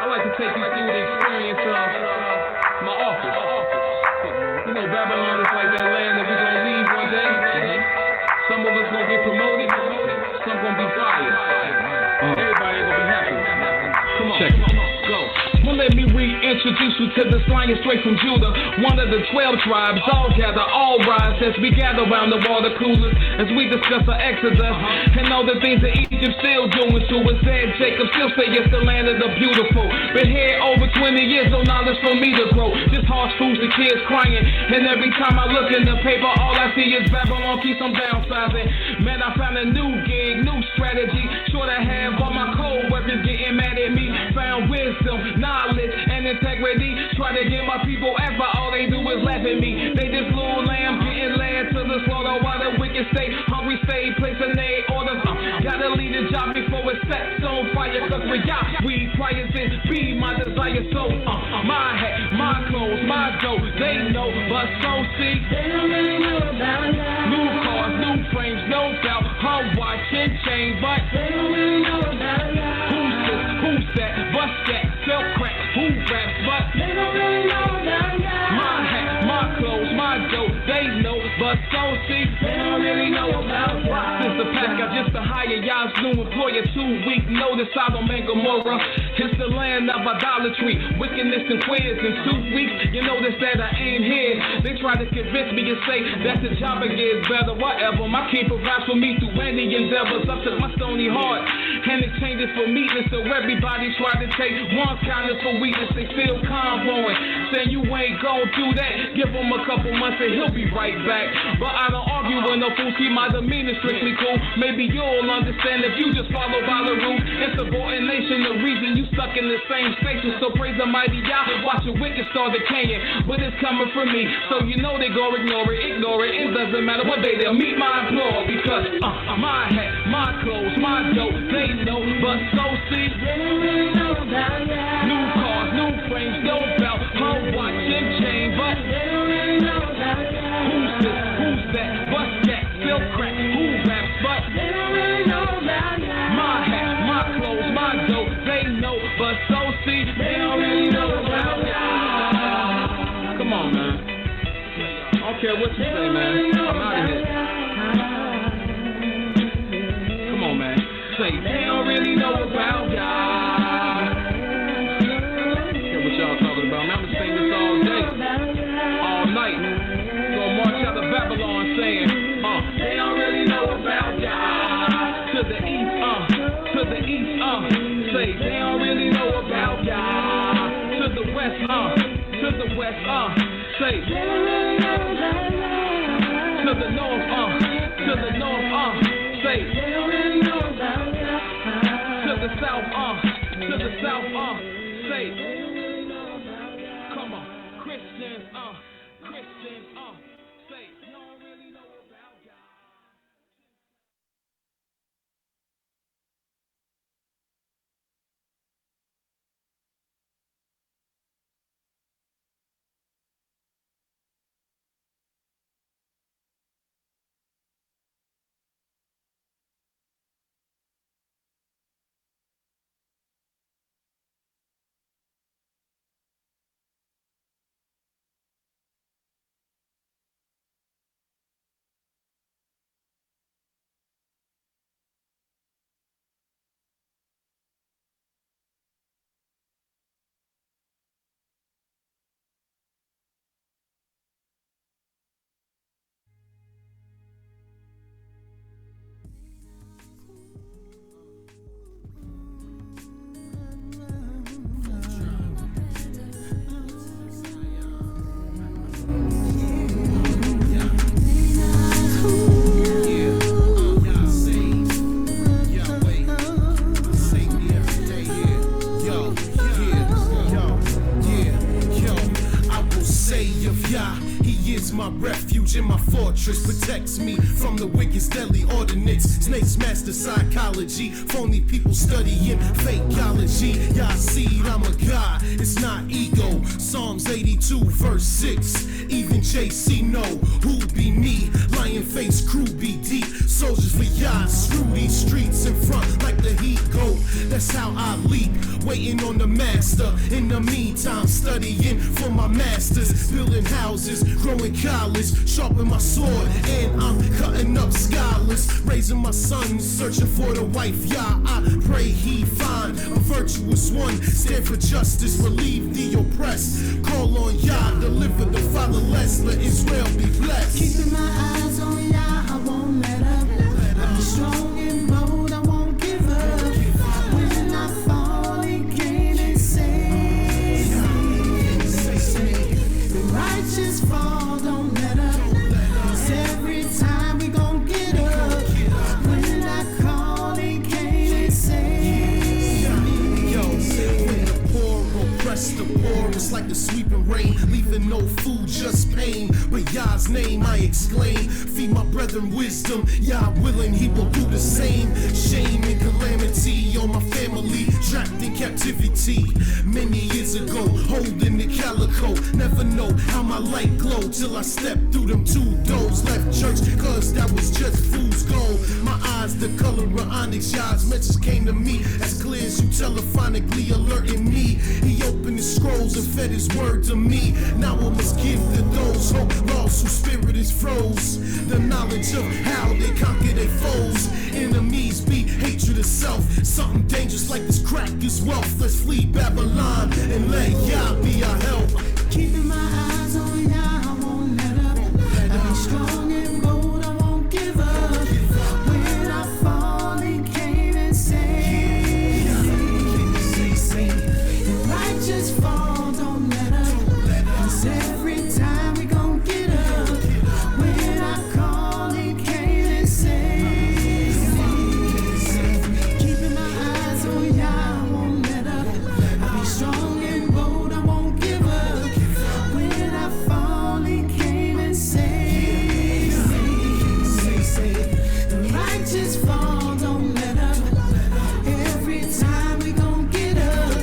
I like to take you through the experience of my office. You know, Babylon is like that land that we're gonna leave one day. Some of us gonna get promoted, some gonna be fired. Everybody ain't gonna be happy. Come on, check it. Go. Well, let me reintroduce you to this lion straight from Judah, one of the 12 tribes. All gather, all rise as we gather around the water coolers as we discuss our exodus and all the things that Egypt still doing to us. Said Jacob still say it's the land of the beautiful. Been here over 20 years, no knowledge for me to grow. Just harsh foods, the kids crying, and every time I look in the paper, all I see is Babylon keeps on downsizing. Man, I found a new gig, new strategy. Sure to have all my co-workers getting mad at me. Found wisdom, knowledge, and integrity. Try to get my people act, but all they do is laugh at me. They just little lambs getting led to the slaughter while the wicked stay hungry, stay placing their orders. Gotta leave the job before it sets on fire, cause we got prior to be my desire. So my hat, my clothes, my dough, they know, but so see, they don't really know about it. New cars, new frames, no doubt. I'm watching change, but they don't really know about it. Who's this? Who's that? What's that? Sell crack, who raps, but they don't really know about it. My hat, my clothes, my dough, they know, but so see, they don't really know about it. Since the past got just to hire y'all's new employer, 2-week notice, I don't make Gomorrah. It's the land of idolatry, wickedness and queers. In 2 weeks, you notice that I ain't here. They try to convince me and say that the job gets better, whatever. My king provides for me through any endeavors. I took my stony heart and it changes for meekness. So everybody try to take one kindness for weakness. They still convoying, saying you ain't gon' do that. Give him a couple months and he'll be right back. But I don't argue with no fool. See, my demeanor strictly cool. Maybe you'll understand if you just follow by the rules. Insubordination, the reason you stuck in the same station. So praise the mighty Yah, watch your wicked start decaying. But it's coming from me, so you know they gon' ignore it. It doesn't matter what day they'll meet my employer. Because my hat, my clothes, my dough, they know. But so see, they don't really know about that. New cars, new frames, no belt. I'm watching change, but they don't really know about that. Who's this? Who's that? What's that? Still crack, who raps, but they don't really know about that. My hat, my clothes, my dough, they know, but so see, they don't really know about that. Come on, man. I don't care what you say, man. I'm out of here. Come on, man. Say, they don't really know about God. Hear what y'all talking about, man. I'm gonna sing this all day, all night. Gonna march out of Babylon saying, they don't really know about God. To the east, to the east, say, they don't really know about God. To the west, say, they don't really know about God. To the north, say, they don't really know about God. To the south, say, they don't really know about God. Come on, Christians, say, they don't really know about God. is my refuge and my fortress. Protects me from the wicked's deadly ordinance. Snakes master psychology. Phony people studying fakeology. Y'all see, I'm a god, it's not ego. Psalms 82 verse 6. Even JC know who be me. Lion face crew be deep. Soldiers for y'all, screw these streets in front like the heat go. That's how I leap, waiting on the master. In the meantime, studying for my masters. Building houses, growing college, sharpen my sword, and I'm cutting up scholars. Raising my sons, searching for the wife, Yah. I pray he find a virtuous one. Stand for justice, relieve the oppressed. Call on Yah, deliver the fatherless. Let Israel be blessed. Keeping my eyes on Yah, I won't let up. I'm strong and bold, I won't give up. When I fall, he came and saved me. The righteous fall, don't let up. 'Cause every time we gon' get up. When I call, he came and saved me. Yo, when the poor oppress the poor, it's like the sweeping rain, leaving no food, just pain. But Yah's name I exclaim. Feed my brethren wisdom, Yah willing, he will do the same. Shame and calamity on my family, trapped in captivity. Many years ago, holding the calico. Never know how my light glow till I step through them two doors. Left church, cause that was just fool's gold. My eyes the color of onyx, Yah's message came to me as clear as you telephonically alerting me. He opened his scrolls and fed his word to me. Now I must give to those hope lost whose spirit is froze. The knowledge of how they conquer their foes. Enemies be hatred itself. Something dangerous like this crack is wealth. Let's flee Babylon and let Yah be our help. Keeping my eyes on Yah, I won't let up. I'll be strong and bold, I won't give up. When I fall, he came and saved me. The righteous fall, don't let up. 'Cause every time we gon' get up. When I call, he came and saved me. Keeping my eyes on Yah, I won't let up. I'll be strong and bold, I won't give up. When I fall, he came and saved me. The righteous fall, don't let up. Every time we gon' get up.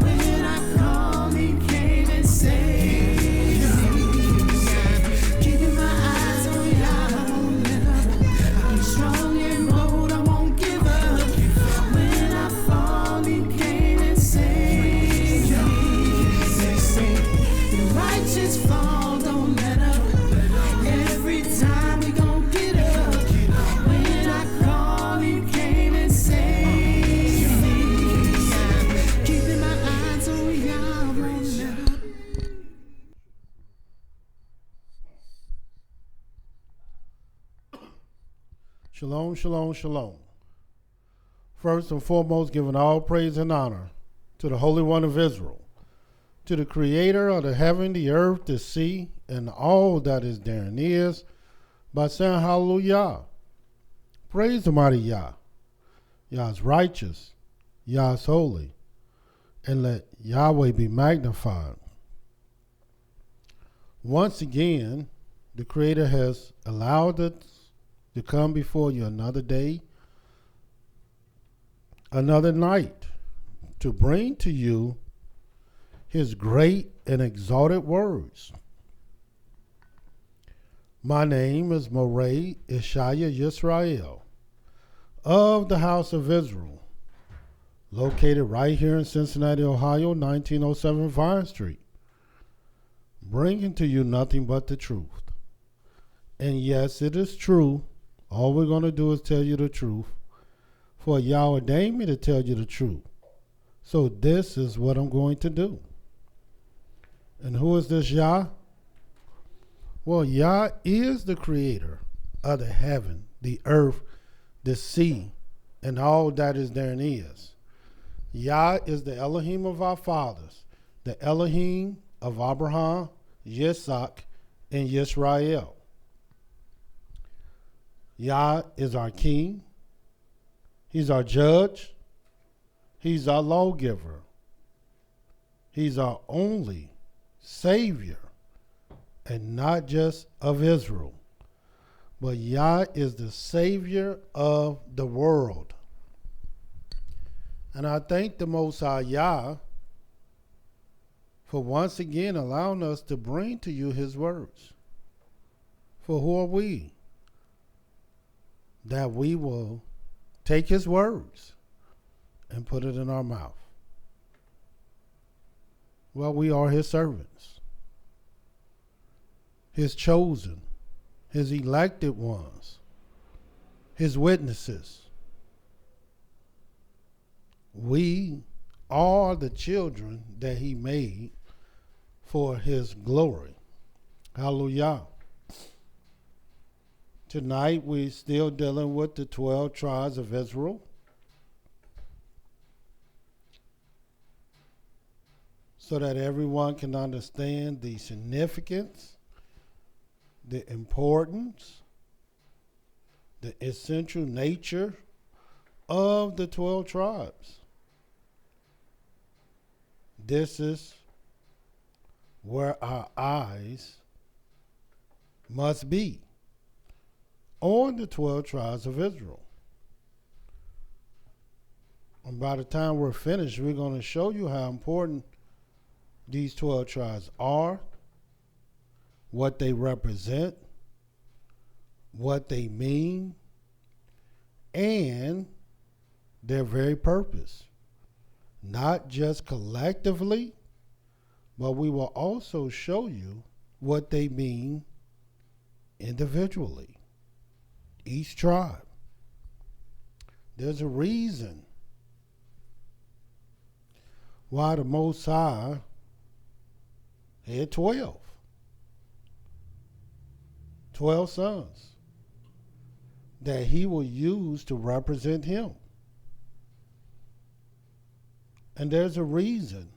When I call, he came and saved me. Keeping my eyes on Yah, I won't let up. I'll be strong and bold, I won't give up. When I fall, he came and saved me. The righteous fall, don't let up. Every time we gon' get up. When I call, he came and saved me. Keeping my eyes on Yah, I won't let up. Shalom, shalom, shalom. First and foremost, giving all praise and honor to the Holy One of Israel, to the Creator of the heaven, the earth, the sea, and all that is therein is, by saying hallelujah. Praise the mighty Yah. Yah's righteous, Yah's holy, and let Yahweh be magnified. Once again, the Creator has allowed us to come before you another day, another night, to bring to you his great and exalted words. My name is Mowreh IshiYAH YisraEL of the house of Israel, located right here in Cincinnati, Ohio, 1907 Vine Street, bringing to you nothing but the truth. And yes, it is true. All we're going to do is tell you the truth. For Yah ordained me to tell you the truth. So this is what I'm going to do. And who is this Yah? Well, Yah is the creator of the heaven, the earth, the sea, and all that is therein is. Yah is the Elohim of our fathers, the Elohim of Abraham, Yitzhak, and YisraEL. Yah is our king. He's our judge. He's our lawgiver. He's our only Savior and not just of Israel, but Yah is the Savior of the world. And I thank the Most High Yah for once again allowing us to bring to you his words. For who are we that we will take his words and put it in our mouth? Well, we are his servants, his chosen, his elected ones, his witnesses. We are the children that he made for his glory. Hallelujah. Tonight we're still dealing with the 12 tribes of Israel. So that everyone can understand the significance, the importance, the essential nature of the 12 tribes. This is where our eyes must be, on the 12 tribes of Israel. And by the time we're finished, we're going to show you how important these 12 tribes are, what they represent, what they mean, and their very purpose. Not just collectively, but we will also show you what they mean individually. Each tribe. There's a reason why the Most High had 12 sons that he will use to represent him. And there's a reason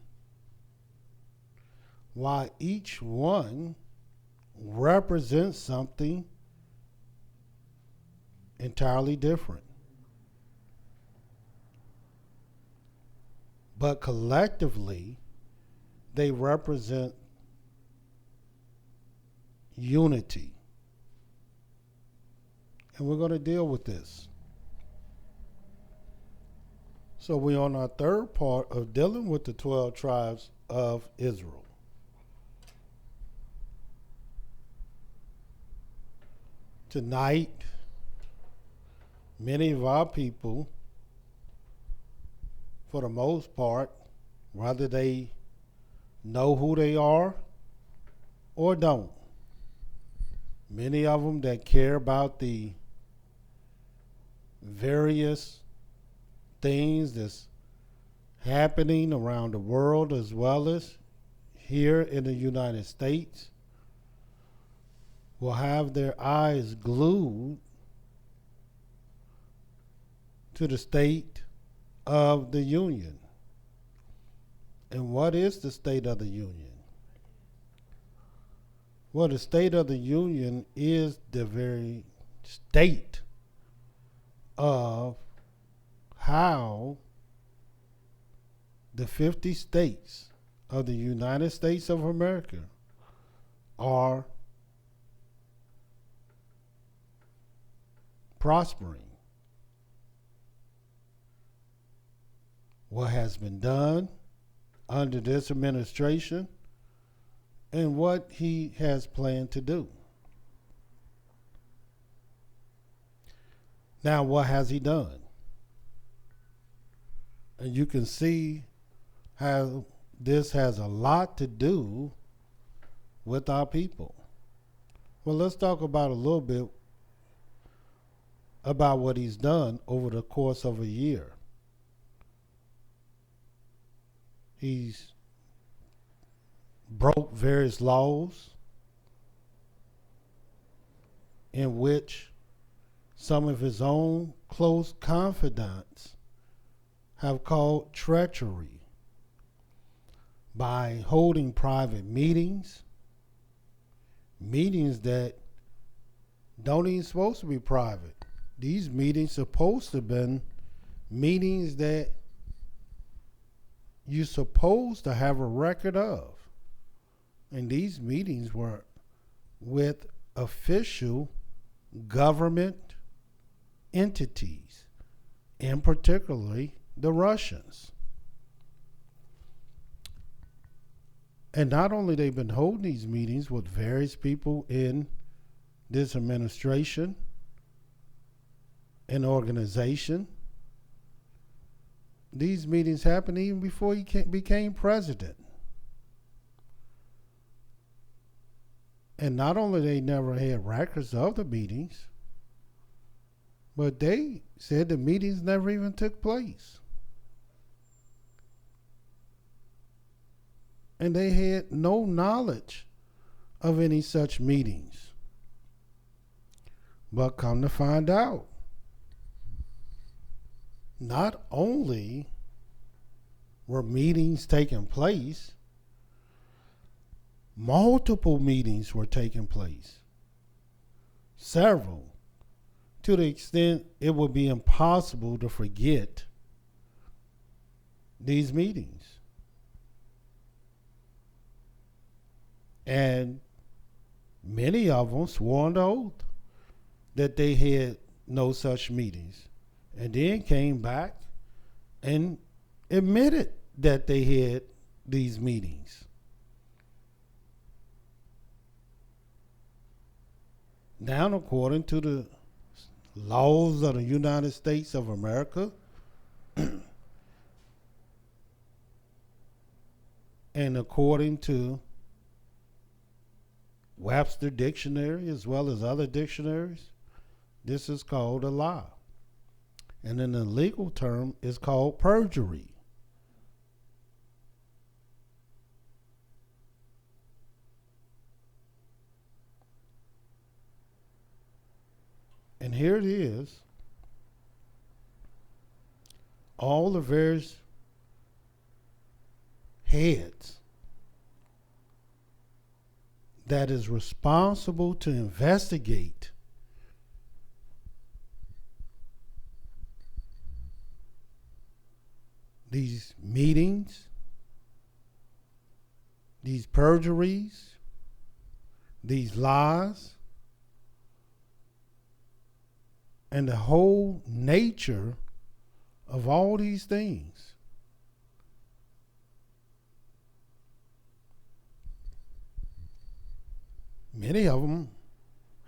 why each one represents something entirely different. But collectively, they represent unity. And we're going to deal with this. So we're on our third part of dealing with the 12 tribes of Israel. Tonight, many of our people, for the most part, whether they know who they are or don't, many of them that care about the various things that's happening around the world as well as here in the United States will have their eyes glued to the State of the Union. And what is the State of the Union? Well, the State of the Union is the very state of how the 50 states of the United States of America are prospering. What has been done under this administration and what he has planned to do. Now, what has he done? And you can see how this has a lot to do with our people. Well, let's talk about a little bit about what he's done over the course of a year. He's broke various laws in which some of his own close confidants have called treachery by holding private meetings that don't even supposed to be private. These meetings supposed to have been meetings that you're supposed to have a record of. And these meetings were with official government entities, and particularly the Russians. And not only they've been holding these meetings with various people in this administration and organization, these meetings happened even before he became president. And not only they never had records of the meetings, but they said the meetings never even took place. And they had no knowledge of any such meetings. But come to find out, not only were meetings taking place, multiple meetings were taking place. Several, to the extent it would be impossible to forget these meetings. And many of them swore on the oath that they had no such meetings, and then came back and admitted that they had these meetings. Now, according to the laws of the United States of America, and according to Webster Dictionary as well as other dictionaries, this is called a lie. And in the legal term, it's called perjury. And here it is. All the various heads that is responsible to investigate these meetings, these perjuries, these lies, and the whole nature of all these things. Many of them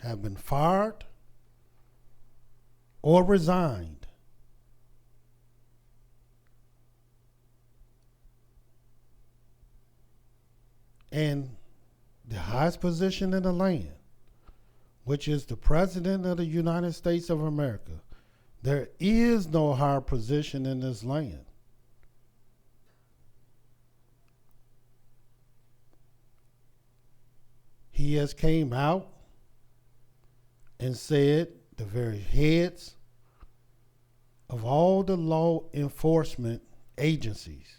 have been fired or resigned. And the highest position in the land, which is the President of the United States of America, there is no higher position in this land. He has came out and said the very heads of all the law enforcement agencies,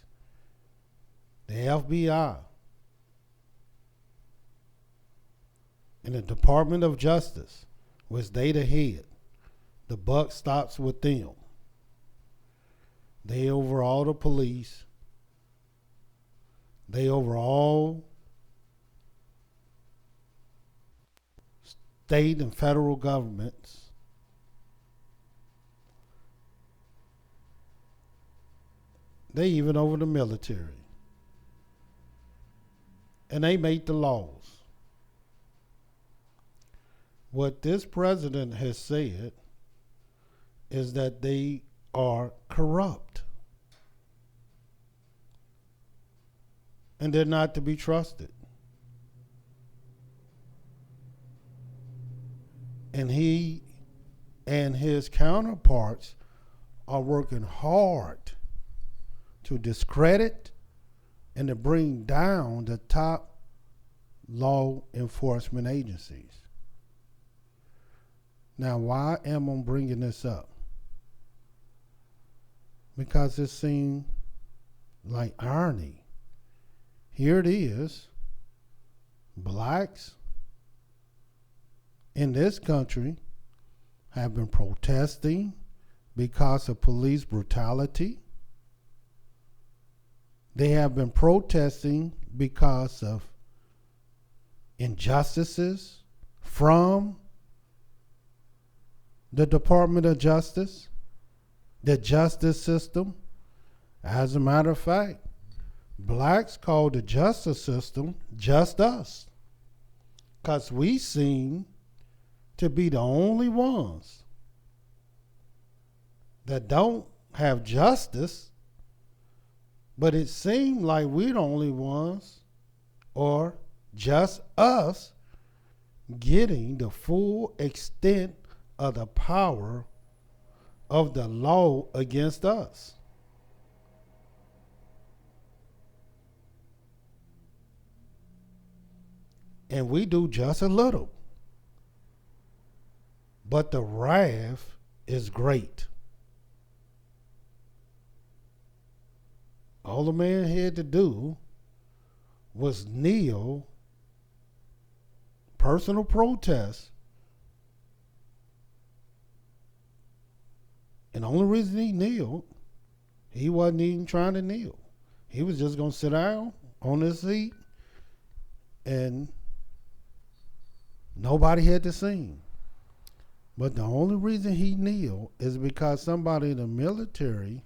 the FBI and the Department of Justice, which they the head, the buck stops with them. They over all the police. They over all state and federal governments. They even over the military. And they make the laws. What this president has said is that they are corrupt. And they're not to be trusted. And he and his counterparts are working hard to discredit and to bring down the top law enforcement agencies. Now, why am I bringing this up? Because it seemed like irony. Here it is. Blacks in this country have been protesting because of police brutality. They have been protesting because of injustices from the Department of Justice, the justice system. As a matter of fact, blacks call the justice system just us, because we seem to be the only ones that don't have justice, but it seemed like we're the only ones, or just us, getting the full extent of the power of the law against us. And we do just a little. But the wrath is great. All the man had to do was kneel, personal protest. And the only reason he kneeled, he wasn't even trying to kneel. He was just going to sit down on his seat and nobody had to sing. But the only reason he kneeled is because somebody in the military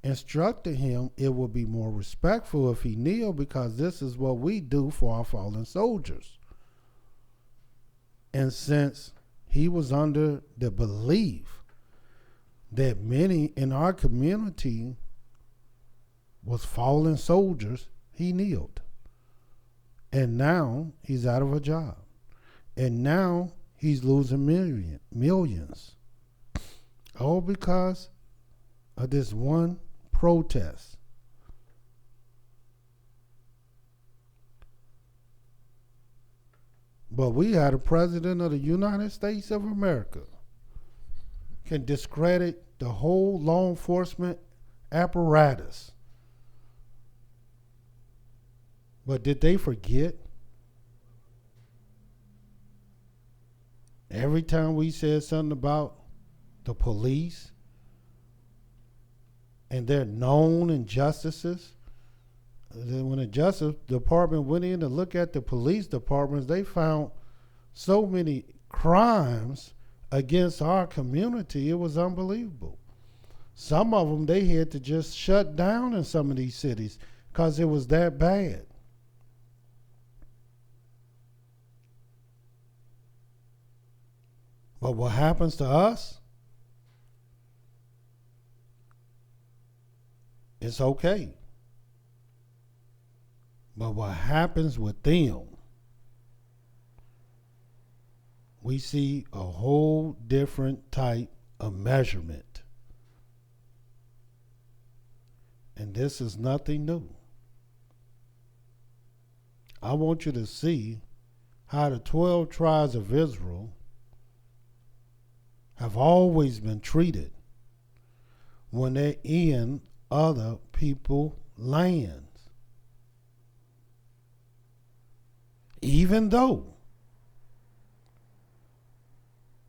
instructed him it would be more respectful if he kneeled, because this is what we do for our fallen soldiers. And since he was under the belief that many in our community was fallen soldiers, he kneeled. And now he's out of a job. And now he's losing millions. All because of this one protest. But we had a president of the United States of America can discredit the whole law enforcement apparatus. But did they forget? Every time we said something about the police and their known injustices, then when the Justice Department went in to look at the police departments, they found so many crimes against our community, it was unbelievable. Some of them they had to just shut down in some of these cities because it was that bad. But what happens to us? It's okay. But what happens with them, we see a whole different type of measurement. And this is nothing new. I want you to see how the 12 tribes of Israel have always been treated when they're in other people's lands. Even though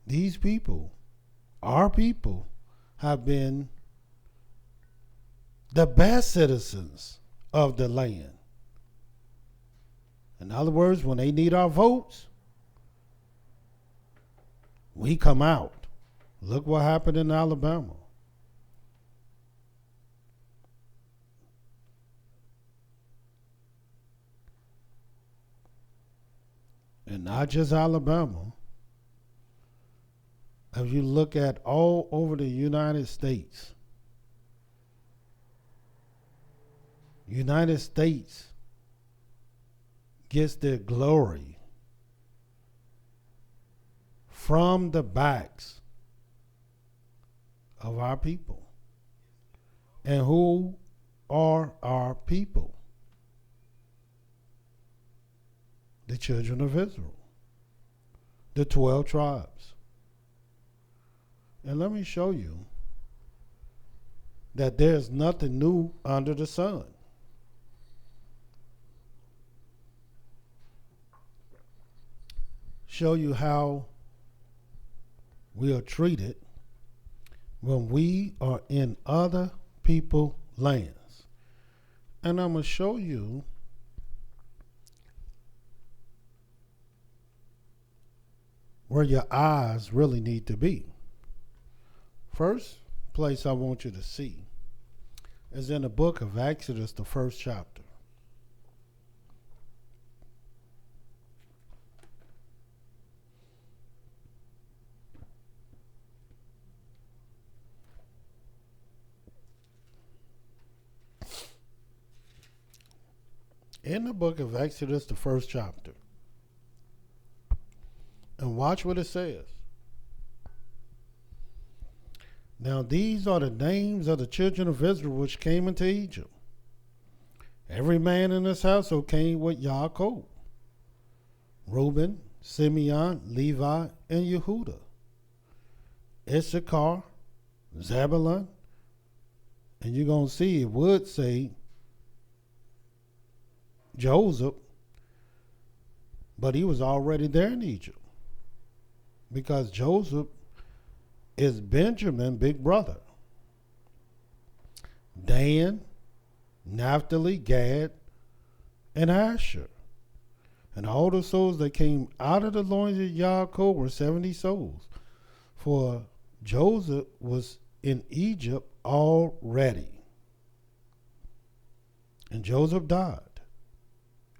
these people, our people, have been the best citizens of the land. In other words, when they need our votes, we come out. Look what happened in Alabama. And not just Alabama. If you look at all over the United States, United States gets their glory from the backs of our people. And who are our people? The children of Israel, the 12 tribes. And let me show you that there's nothing new under the sun. Show you how we are treated when we are in other people's lands. And I'm going to show you where your eyes really need to be. First place I want you to see is in the book of Exodus, the first chapter. In the book of Exodus, the first chapter. And watch what it says. Now these are the names of the children of Israel which came into Egypt. Every man in his household came with Yaakov. Reuben, Simeon, Levi, and Yehuda. Issachar, Zebulun, and you're going to see it would say Joseph, but he was already there in Egypt because Joseph is Benjamin's big brother. Dan, Naphtali, Gad, and Asher. And all the souls that came out of the loins of Yaakov were 70 souls. For Joseph was in Egypt already. And Joseph died,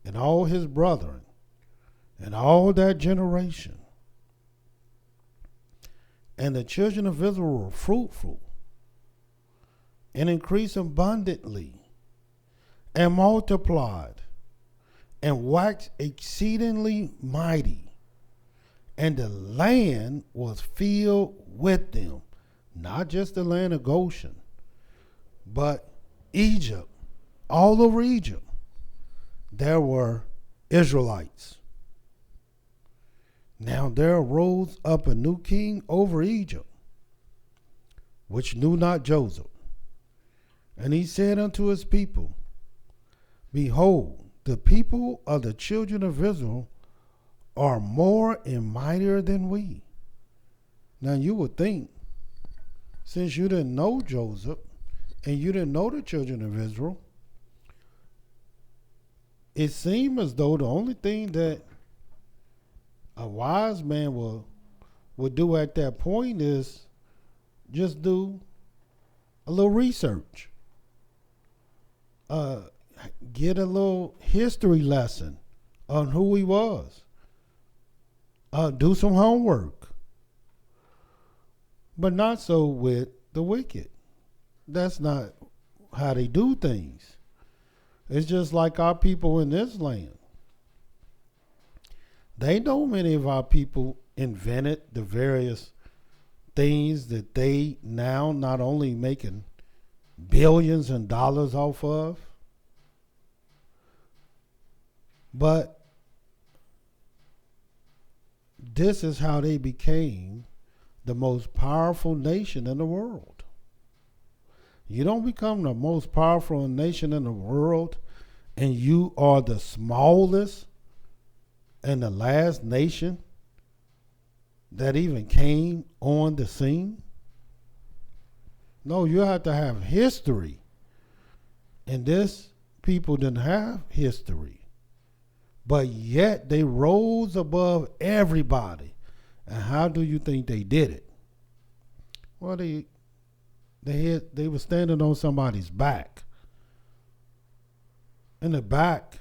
and all his brethren, and all that generation. And the children of Israel were fruitful, and increased abundantly, and multiplied, and waxed exceedingly mighty. And the land was filled with them. Not just the land of Goshen, but Egypt. All over Egypt, there were Israelites. Now there arose up a new king over Egypt, which knew not Joseph. And he said unto his people, Behold, the people of the children of Israel are more and mightier than we. Now you would think, since you didn't know Joseph, and you didn't know the children of Israel, it seemed as though the only thing that a wise man would do at that point is just do a little research. Get a little history lesson on who he was. Do some homework. But not so with the wicked. That's not how they do things. It's just like our people in this land. They know many of our people invented the various things that they now not only making billions and dollars off of, but this is how they became the most powerful nation in the world. You don't become the most powerful nation in the world and you are the smallest and the last nation that even came on the scene. No, you have to have history. And this people didn't have history. But yet they rose above everybody. And how do you think they did it? Well, they were standing on somebody's back. In the back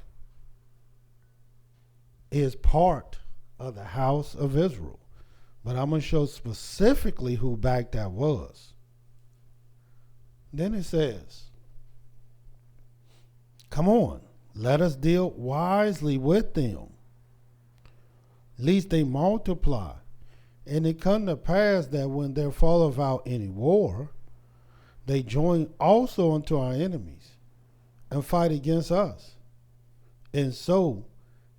is part of the house of Israel. But I'm going to show specifically who back that was. Then it says, come on, let us deal wisely with them, lest they multiply. And it come to pass that when there falleth out any war, they join also unto our enemies and fight against us. And so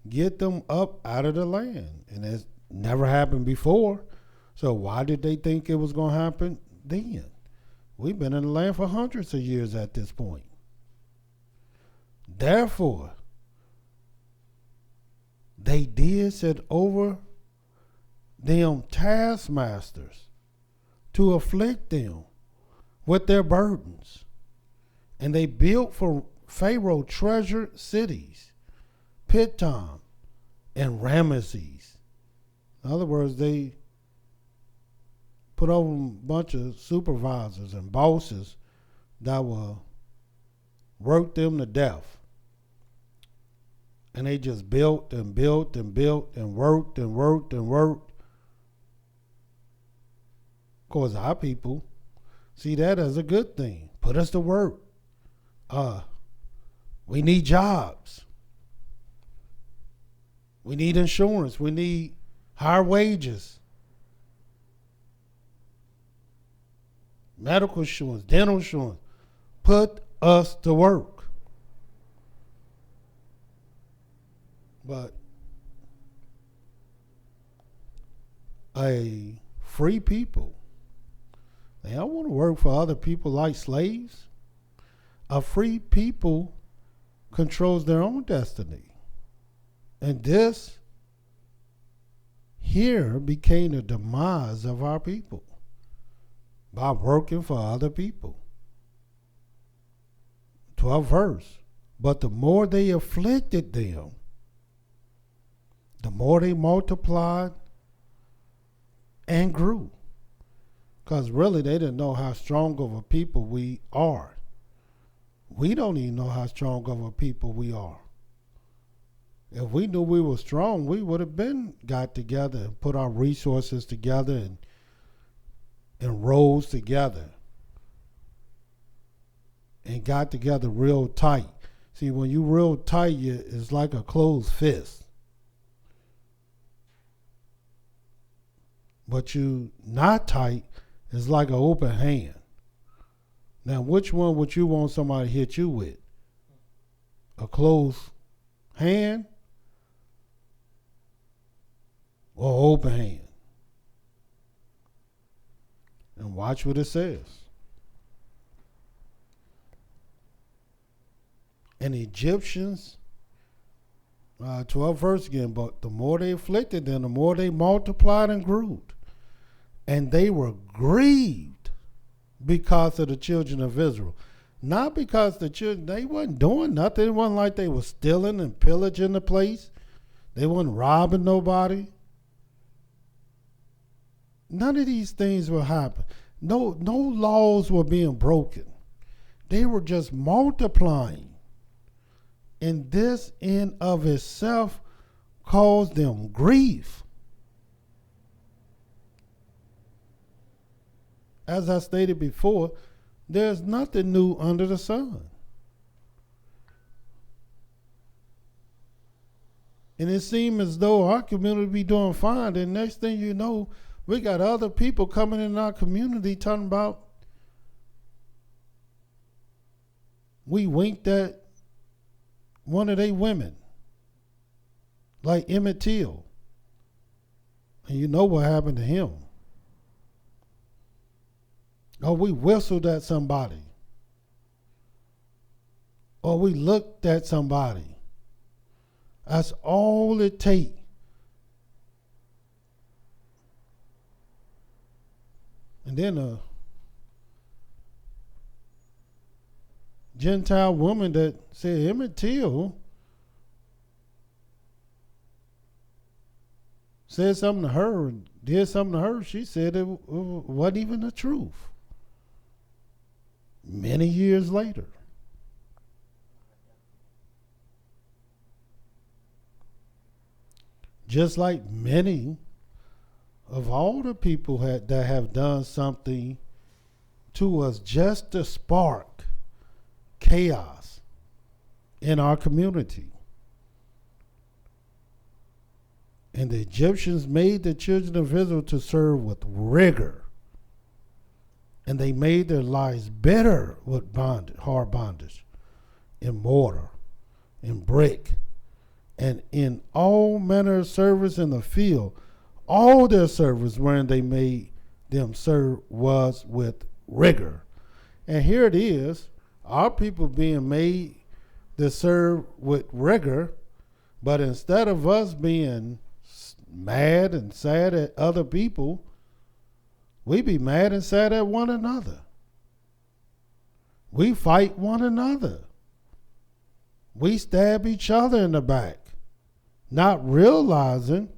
get them up out of the land. And it's never happened before. So why did they think it was going to happen then? We've been in the land for hundreds of years at this point. Therefore, they did set over them taskmasters to afflict them with their burdens. And they built for Pharaoh treasure cities, Pithom and Ramesses. In other words, they put over a bunch of supervisors and bosses that will work them to death. And they just built and built and built and worked and worked and worked. Of course, our people see that as a good thing. Put us to work. We need jobs. We need insurance. We need higher wages. Medical insurance, dental insurance. Put us to work. But a free people, they don't want to work for other people like slaves. A free people controls their own destiny. And this here became the demise of our people by working for other people. 12th verse. But the more they afflicted them, the more they multiplied and grew. Because really they didn't know how strong of a people we are. We don't even know how strong of a people we are. If we knew we were strong, we would have been got together and put our resources together and rose together and got together real tight. See, when you real tight, it's like a closed fist. But you not tight, it's like an open hand. Now, which one would you want somebody to hit you with? A closed hand or open hand? And watch what it says. And the Egyptians, 12th verse again, but the more they afflicted them, the more they multiplied and grew. And they were grieved because of the children of Israel. Not because the children, they wasn't doing nothing. It wasn't like they were stealing and pillaging the place. They wasn't robbing nobody. None of these things will happen. No laws were being broken. They were just multiplying. And this in of itself caused them grief. As I stated before, there's nothing new under the sun. And it seemed as though our community be doing fine. And next thing you know, we got other people coming in our community talking about we winked at one of their women, like Emmett Till. And you know what happened to him. Or we whistled at somebody. Or we looked at somebody. That's all it takes. And then a Gentile woman that said Emmett Till said something to her and did something to her, she said it wasn't even the truth. Many years later. Just like many of all the people that have done something to us just to spark chaos in our community. And the Egyptians made the children of Israel to serve with rigor. And they made their lives bitter with bondage, hard bondage, in mortar, in brick, and in all manner of service in the field. All their service wherein they made them serve was with rigor. And here it is, our people being made to serve with rigor, but instead of us being mad and sad at other people, we be mad and sad at one another. We fight one another. We stab each other in the back, not realizing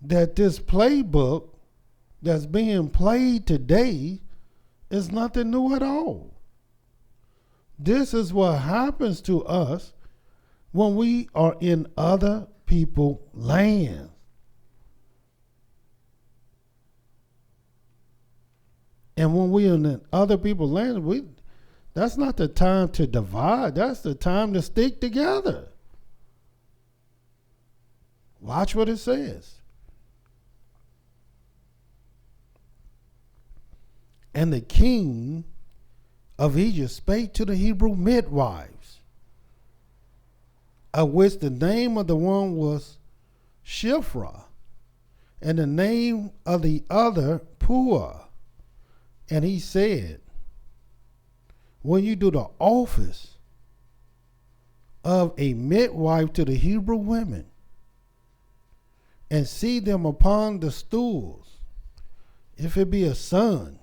that this playbook that's being played today is nothing new at all. This is what happens to us when we are in other people's land. And when we're in other people's land, that's not the time to divide. That's the time to stick together. Watch what it says. And the king of Egypt spake to the Hebrew midwives, of which the name of the one was Shiphrah, and the name of the other Puah. And he said, when you do the office of a midwife to the Hebrew women, and see them upon the stools, if it be a son,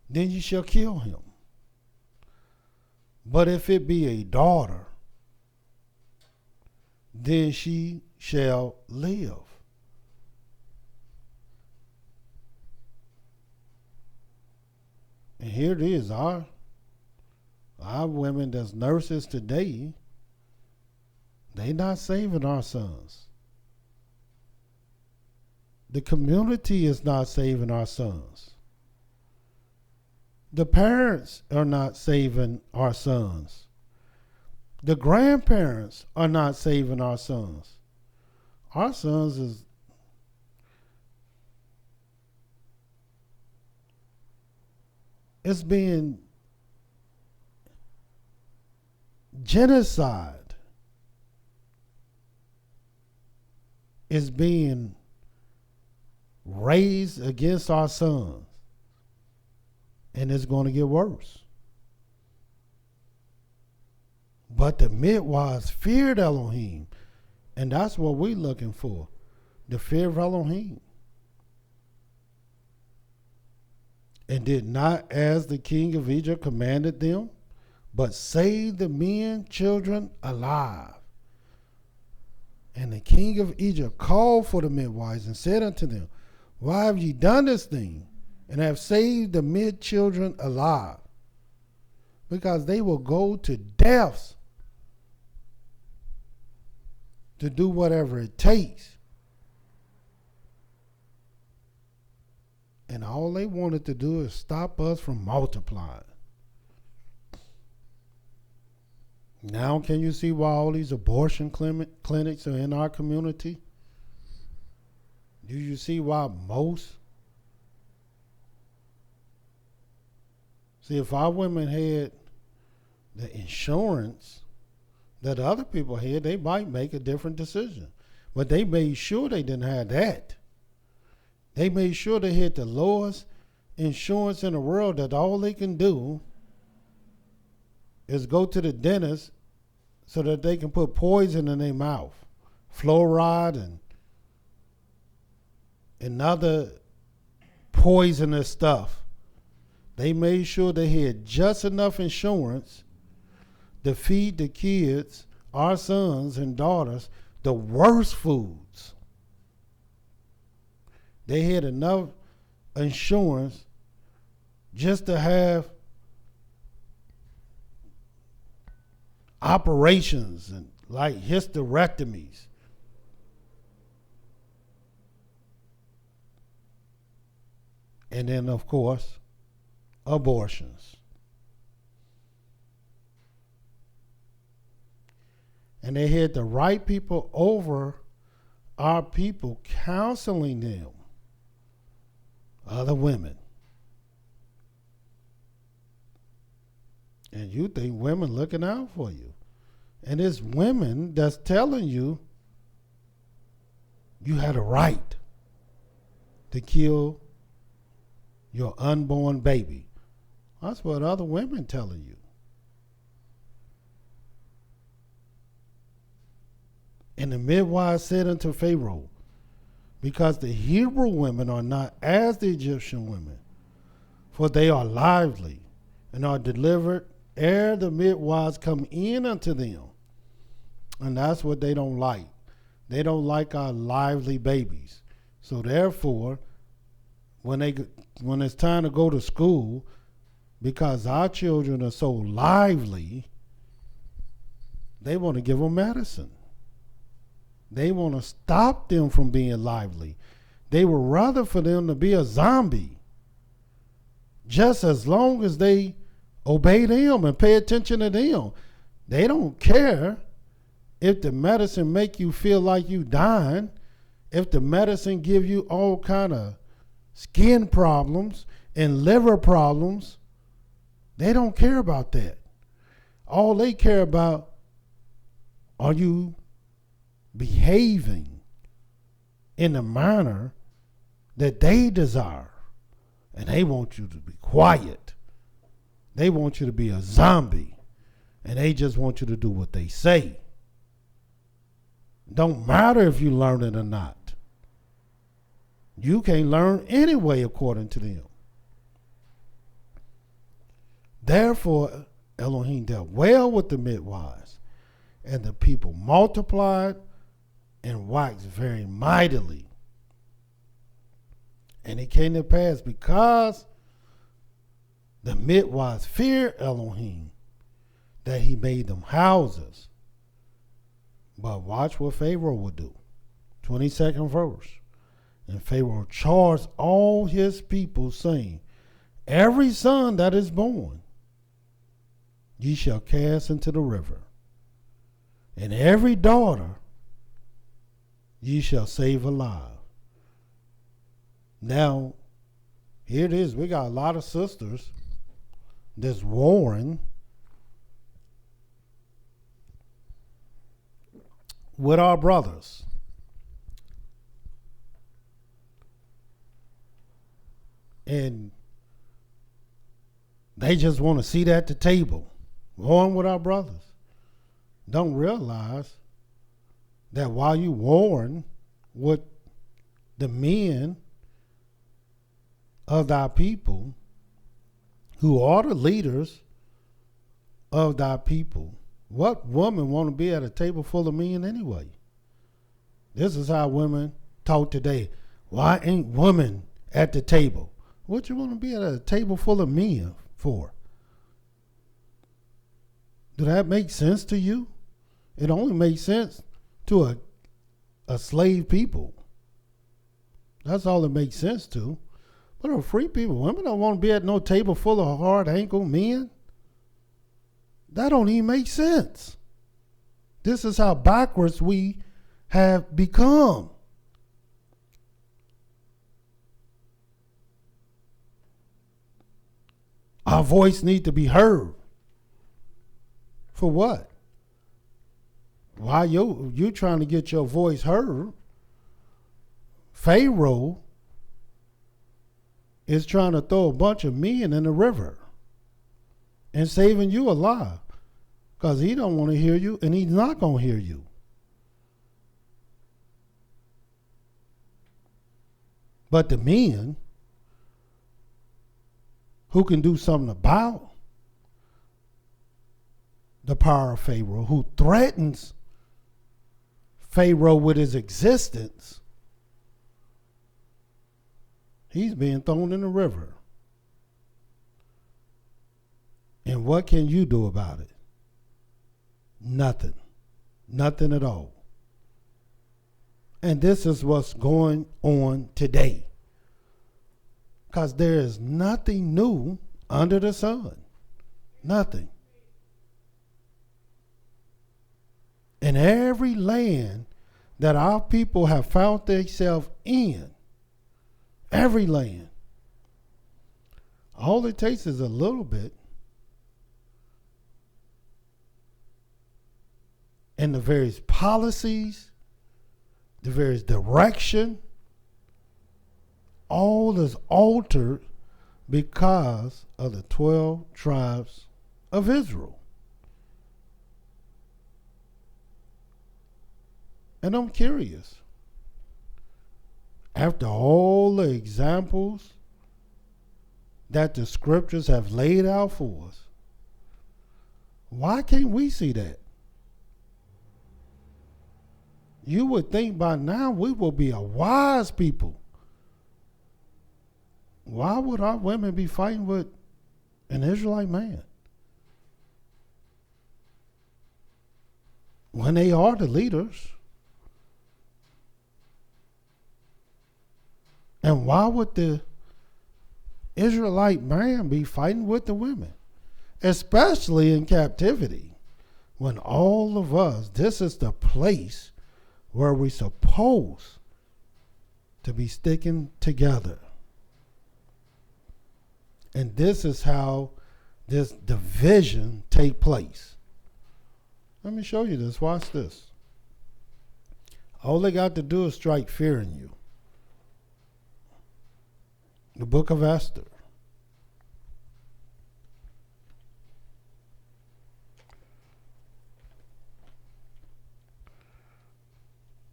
then you shall kill him. But if it be a daughter, then she shall live. And here it is, our women that's nurses today, they not saving our sons. The community is not saving our sons. The parents are not saving our sons. The grandparents are not saving our sons. Our sons is it's being genocide. Is being raised against our sons. And it's going to get worse. But the midwives feared Elohim. And that's what we're looking for. The fear of Elohim. And did not as the king of Egypt commanded them, but saved the men, children alive. And the king of Egypt called for the midwives and said unto them, why have ye done this thing, and have saved the mid children alive? Because they will go to deaths to do whatever it takes. And all they wanted to do is stop us from multiplying. Now can you see why all these abortion clinics are in our community? Do you see why most? See, if our women had the insurance that other people had, they might make a different decision. But they made sure they didn't have that. They made sure they had the lowest insurance in the world, that all they can do is go to the dentist so that they can put poison in their mouth, fluoride and other poisonous stuff. They made sure they had just enough insurance to feed the kids, our sons and daughters, the worst foods. They had enough insurance just to have operations and like hysterectomies. And then, of course, abortions. And they had the right people over our people counseling them, other women. And you think women looking out for you. And it's women that's telling you you had a right to kill your unborn baby. That's what other women telling you. And the midwives said unto Pharaoh, because the Hebrew women are not as the Egyptian women, for they are lively and are delivered ere the midwives come in unto them. And that's what they don't like. They don't like our lively babies. So therefore, when it's time to go to school, because our children are so lively, they want to give them medicine. They want to stop them from being lively. They would rather for them to be a zombie, just as long as they obey them and pay attention to them. They don't care if the medicine make you feel like you dying, if the medicine give you all kind of skin problems and liver problems. They don't care about that. All they care about, are you behaving in the manner that they desire? And they want you to be quiet. They want you to be a zombie. And they just want you to do what they say. Don't matter if you learn it or not. You can't learn anyway according to them. Therefore, Elohim dealt well with the midwives, and the people multiplied and waxed very mightily. And it came to pass, because the midwives feared Elohim, that he made them houses. But watch what Pharaoh would do. 22nd verse. And Pharaoh charged all his people, saying, every son that is born ye shall cast into the river, and every daughter ye shall save alive. Now, here it is. We got a lot of sisters that's warring with our brothers. And they just want to sit at the table, warring with our brothers. Don't realize that while you warring with the men of thy people, who are the leaders of thy people, what woman want to be at a table full of men anyway? This is how women talk today. Why ain't women at the table? What you want to be at a table full of men for? Do that make sense to you? It only makes sense to a slave people. That's all it makes sense to. But a free people, women don't want to be at no table full of hard-ankle men. That don't even make sense. This is how backwards we have become. Our voice needs to be heard. For what? While you trying to get your voice heard, Pharaoh is trying to throw a bunch of men in the river and saving you alive, because he don't want to hear you, and he's not going to hear you. But the men who can do something about the power of Pharaoh, who threatens Pharaoh with his existence, he's being thrown in the river. And what can you do about it? Nothing. Nothing at all. And this is what's going on today. Because there is nothing new under the sun. Nothing. In every land that our people have found themselves in, every land, all it takes is a little bit, and the various policies, the various direction, all is altered because of the 12 tribes of Israel. And I'm curious, after all the examples that the scriptures have laid out for us, why can't we see that? you would think by now we will be a wise people. Why would our women be fighting with an Israelite man when they are the leaders? And why would the Israelite man be fighting with the women, especially in captivity, when all of us, this is the place where we're supposed to be sticking together. And this is how this division take place. Let me show you this. Watch this. All they got to do is strike fear in you. The book of Esther.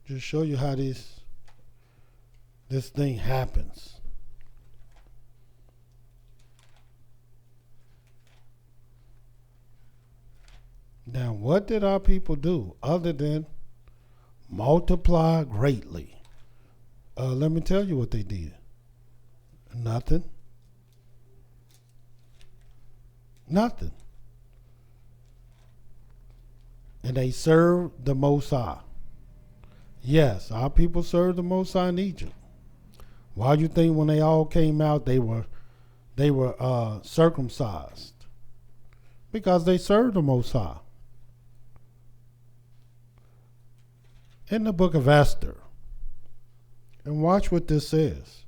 Just show you how this thing happens. Now, what did our people do other than multiply greatly? Let me tell you what they did. Nothing. Nothing. And they served the Most High. Yes, our people served the Most High in Egypt. Why do you think when they all came out they were circumcised? Because they served the Most High. In the book of Esther, and watch what this says.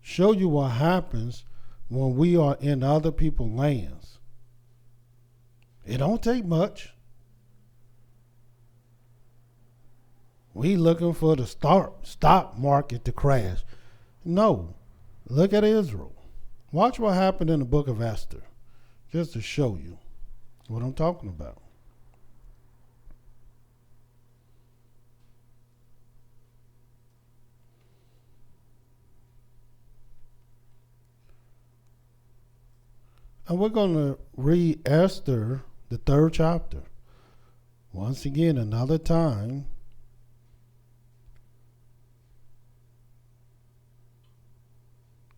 Show you what happens when we are in other people's lands. It don't take much. We looking for the stock market to crash. No. Look at Israel. Watch what happened in the book of Esther. Just to show you what I'm talking about. And we're going to read Esther, the 3rd chapter. Once again, another time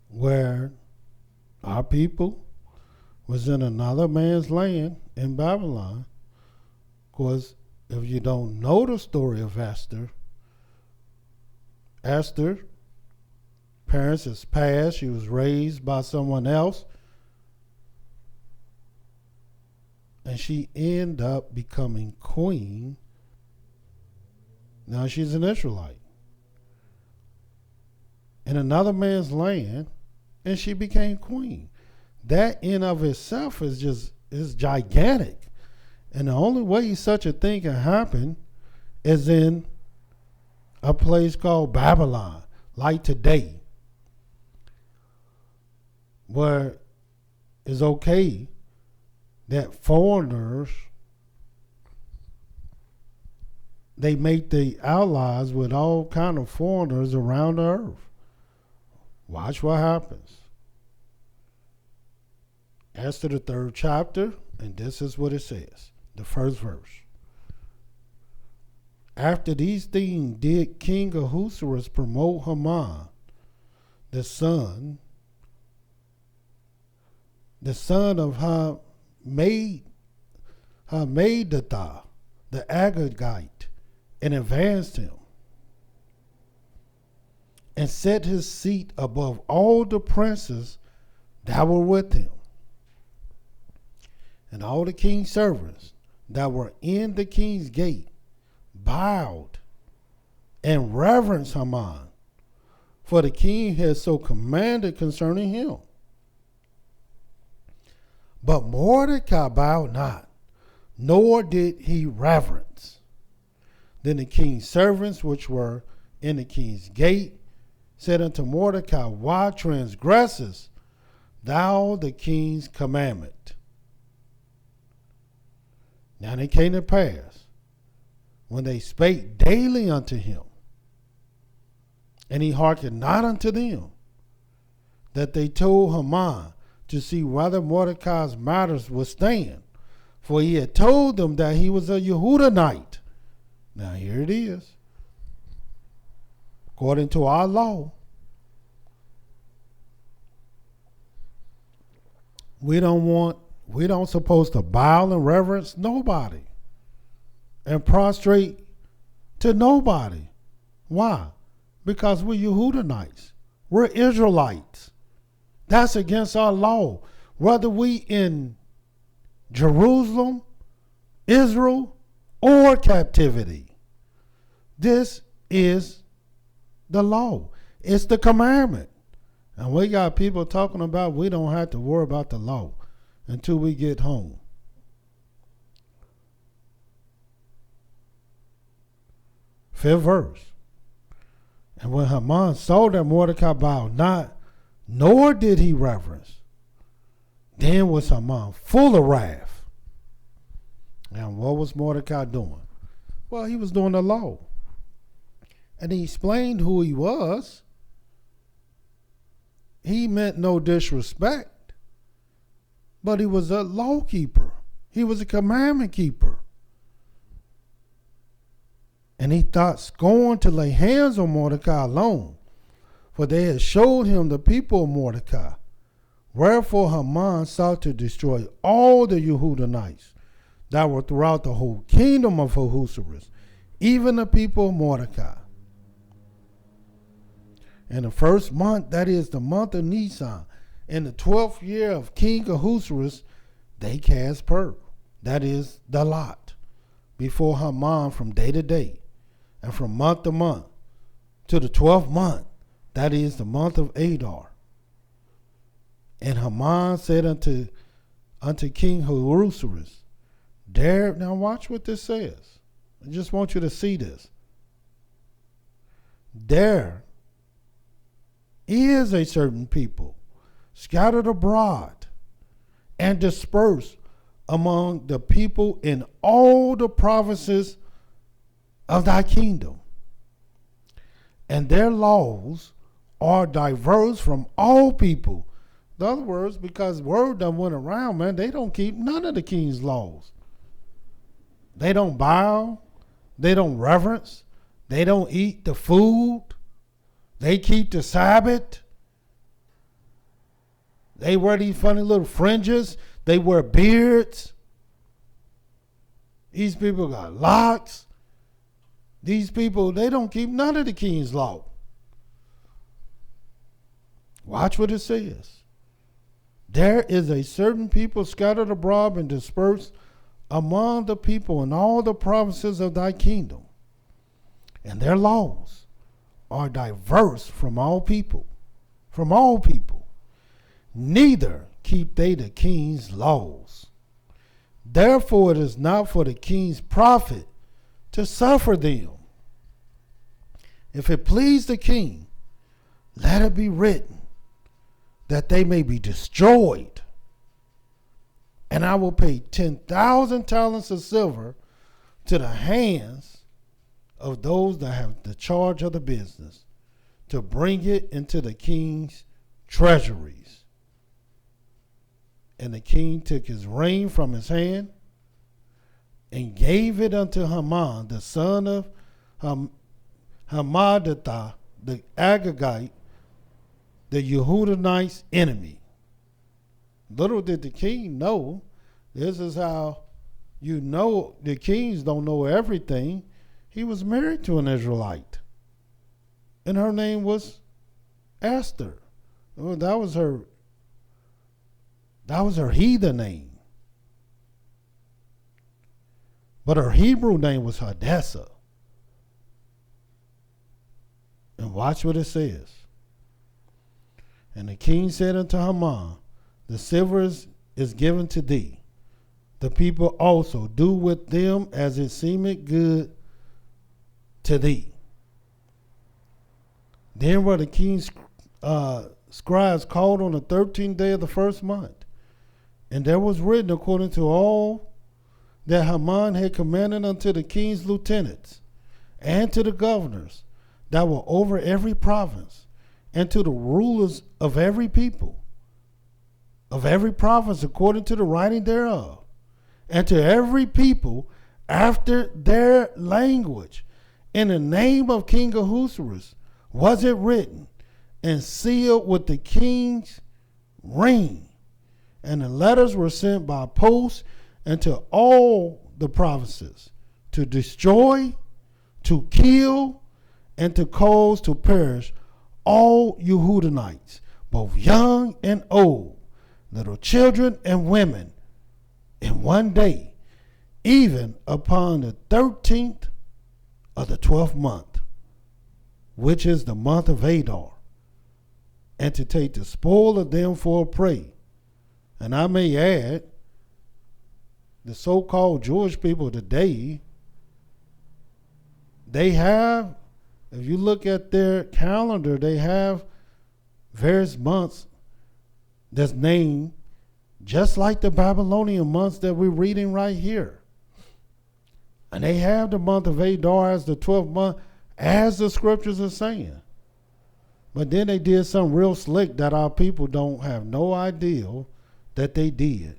where our people was in another man's land in Babylon. Of course, if you don't know the story of Esther, parents has passed. She was raised by someone else. And she ended up becoming queen. Now she's an Israelite. In another man's land, and she became queen. That in of itself is gigantic. And the only way such a thing can happen is in a place called Babylon, like today, where it's okay that foreigners, they make the allies with all kind of foreigners around the earth. Watch what happens. Esther the 3rd chapter, and this is what it says, the first verse. After these things did King Ahasuerus promote Haman, the son of Hammedatha, the Agagite, and advanced him, and set his seat above all the princes that were with him. And all the king's servants that were in the king's gate bowed and reverenced Haman, for the king had so commanded concerning him. But Mordecai bowed not, nor did he reverence. Then the king's servants which were in the king's gate said unto Mordecai, why transgressest thou the king's commandment? Now it came to pass, when they spake daily unto him, and he hearkened not unto them, that they told Haman to see whether Mordecai's matters would stand. For he had told them that he was a Yehudahite, Now here it is. According to our law, we don't supposed to bow and reverence nobody and prostrate to nobody. Why? Because we're Yehudanites. We're Israelites. That's against our law. Whether we in Jerusalem, Israel, or captivity. This is the law. It's the commandment. And we got people talking about we don't have to worry about the law until we get home. Fifth verse. And when Haman saw that Mordecai bowed not, nor did he reverence, then was Haman full of wrath. And what was Mordecai doing? Well, he was doing the law. And he explained who he was. He meant no disrespect, but he was a law keeper. He was a commandment keeper. And he thought scorn to lay hands on Mordecai alone, for they had showed him the people of Mordecai. Wherefore Haman sought to destroy all the Yehudanites that were throughout the whole kingdom of Ahasuerus, even the people of Mordecai. In the first month, that is the month of Nisan, in the 12th year of King Ahasuerus, they cast pur, that is the lot, before Haman from day to day, and from month to month, to the 12th month, that is the month of Adar. And Haman said unto King Ahasuerus, now watch what this says. I just want you to see this. There is a certain people scattered abroad and dispersed among the people in all the provinces of thy kingdom. And their laws are diverse from all people. In other words, because word done went around, man, they don't keep none of the king's laws. They don't bow. They don't reverence. They don't eat the food. They keep the Sabbath. They wear these funny little fringes. They wear beards. These people got locks. These people, they don't keep none of the king's law. Watch what it says. There is a certain people scattered abroad and dispersed among the people in all the provinces of thy kingdom, and their laws are diverse from all people, neither keep they the king's laws. Therefore it is not for the king's profit to suffer them. If it please the king, let it be written that they may be destroyed. And I will pay 10,000 talents of silver to the hands of those that have the charge of the business, to bring it into the king's treasuries. And the king took his ring from his hand and gave it unto Haman, the son of Hammedatha, the Agagite, the Yehudanites' enemy. Little did the king know, this is how you know the kings don't know everything. He was married to an Israelite, and her name was Esther. Well, that was her heathen name. But her Hebrew name was Hadassah. And watch what it says. And the king said unto Haman, the silver is given to thee. The people also do with them as it seemeth good to thee. Then were the king's scribes called on the 13th day of the first month. And there was written according to all that Haman had commanded unto the king's lieutenants and to the governors that were over every province, and to the rulers of every people, of every province according to the writing thereof, and to every people after their language. In the name of King Ahasuerus was it written, and sealed with the king's ring. And the letters were sent by post into all the provinces, to destroy, to kill, and to cause to perish all Yehudanites, both young and old, little children and women, in one day, even upon the 13th of the 12th month, which is the month of Adar, and to take the spoil of them for a prey. And I may add, the so-called Jewish people today, they have, if you look at their calendar, they have various months that's named just like the Babylonian months that we're reading right here. And they have the month of Adar as the 12th month, as the scriptures are saying. But then they did something real slick that our people don't have no idea that they did.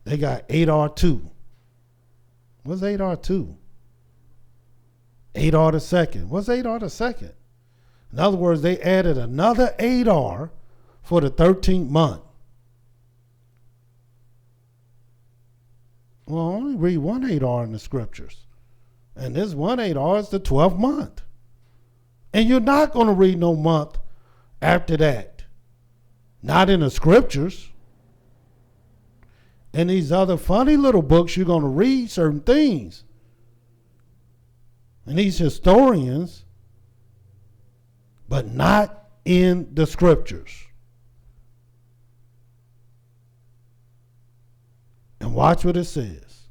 They got Adar 2. What's Adar 2? Adar the second. What's Adar the second? In other words, they added another Adar for the 13th month. Well, I only read one Adar in the scriptures. And this one Adar is the 12th month. And you're not going to read no month after that. Not in the scriptures. In these other funny little books, you're going to read certain things. And these historians, but not in the scriptures. And watch what it says.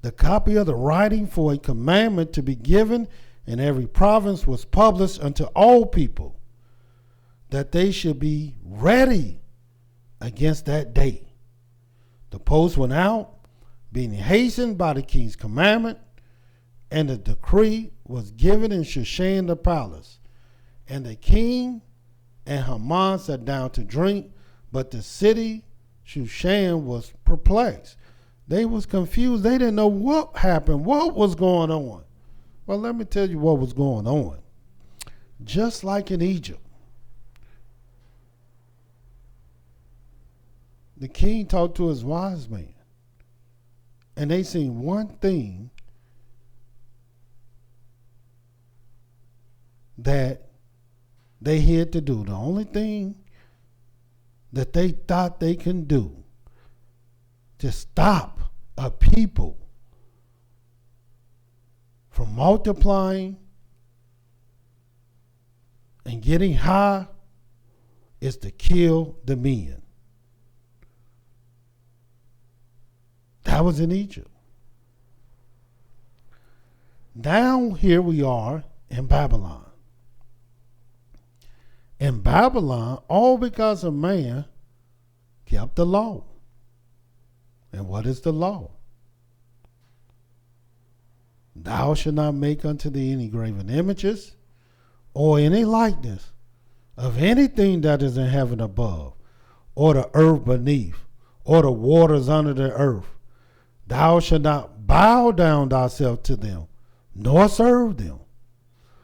The copy of the writing for a commandment to be given in every province was published unto all people, that they should be ready against that day. The post went out, being hastened by the king's commandment, and the decree was given in Shushan the palace. And the king and Haman sat down to drink, but the city Shushan was perplexed. They was confused. They didn't know what happened, what was going on. Well, let me tell you what was going on. Just like in Egypt, the king talked to his wise men, and they seen one thing that they had to do. The only thing that they thought they can do to stop a people from multiplying and getting high is to kill the men. That was in Egypt. Now here we are in Babylon. In Babylon, all because a man kept the law. And what is the law? Thou shalt not make unto thee any graven images or any likeness of anything that is in heaven above, or the earth beneath, or the waters under the earth. Thou shalt not bow down thyself to them, nor serve them.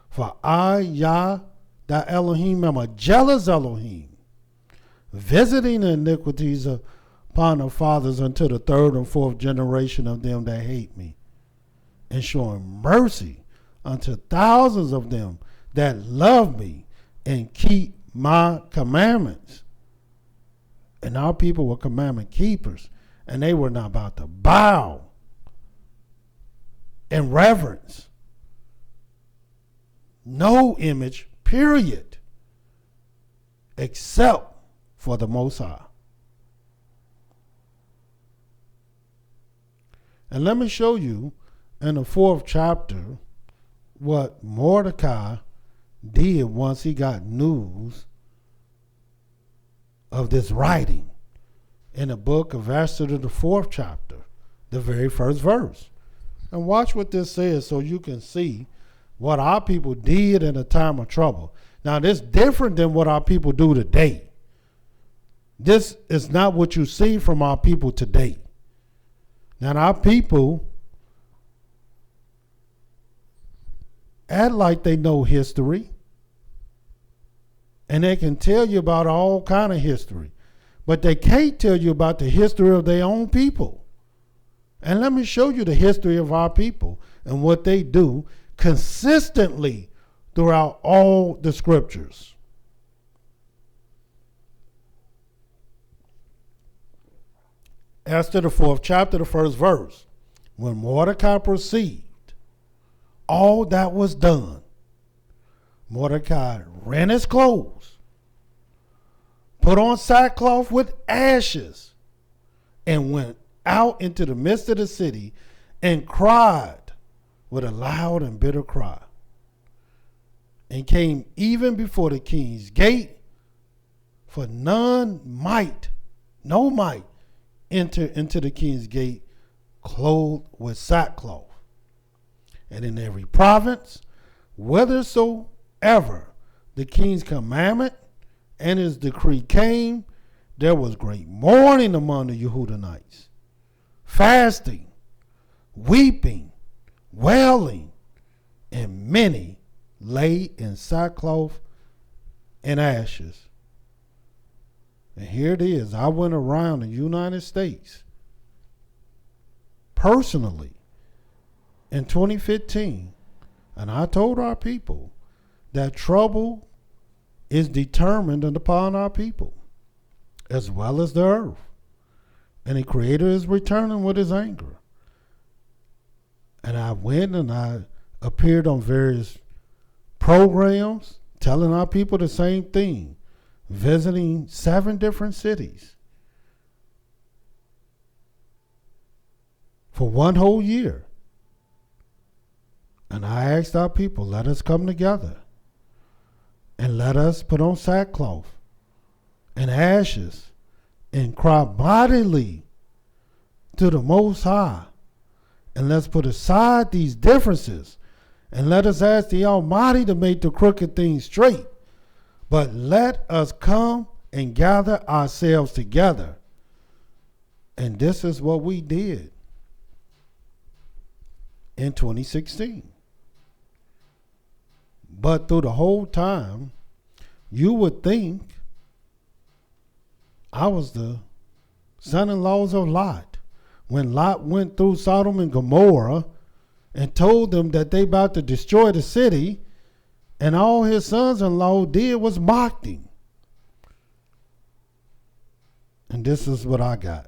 For I, Yah, thy Elohim, am a jealous Elohim, visiting the iniquities upon the fathers unto the third and fourth generation of them that hate me, and showing mercy unto thousands of them that love me and keep my commandments. And our people were commandment keepers, and they were not about to bow in reverence. No image, period, except for the Most High. And let me show you in the 4th chapter what Mordecai did once he got news of this writing in the book of Esther, the 4th chapter, the very first verse. And watch what this says so you can see what our people did in a time of trouble. Now, this is different than what our people do today. This is not what you see from our people today. Now, our people act like they know history, and they can tell you about all kind of history, but they can't tell you about the history of their own people. And let me show you the history of our people and what they do consistently throughout all the scriptures. Esther, the 4th chapter, the 1st verse. When Mordecai perceived all that was done, Mordecai rent his clothes, put on sackcloth with ashes, and went out into the midst of the city and cried with a loud and bitter cry, and came even before the king's gate, for no might enter into the king's gate clothed with sackcloth. And in every province, whithersoever the king's commandment and his decree came, there was great mourning among the Yehudanites, fasting, weeping, wailing, and many lay in sackcloth and ashes. And here it is. I went around the United States personally in 2015, and I told our people that trouble is determined upon our people as well as the earth. And the Creator is returning with his anger. And I went and I appeared on various programs telling our people the same thing, visiting 7 different cities for 1 whole year. And I asked our people, let us come together and let us put on sackcloth and ashes and cry mightily to the Most High. And let's put aside these differences and let us ask the Almighty to make the crooked things straight. But let us come and gather ourselves together. And this is what we did in 2016. But through the whole time, you would think I was the son-in-laws of Lot. When Lot went through Sodom and Gomorrah and told them that they about to destroy the city, and all his sons-in-law did was mocked him. And this is what I got.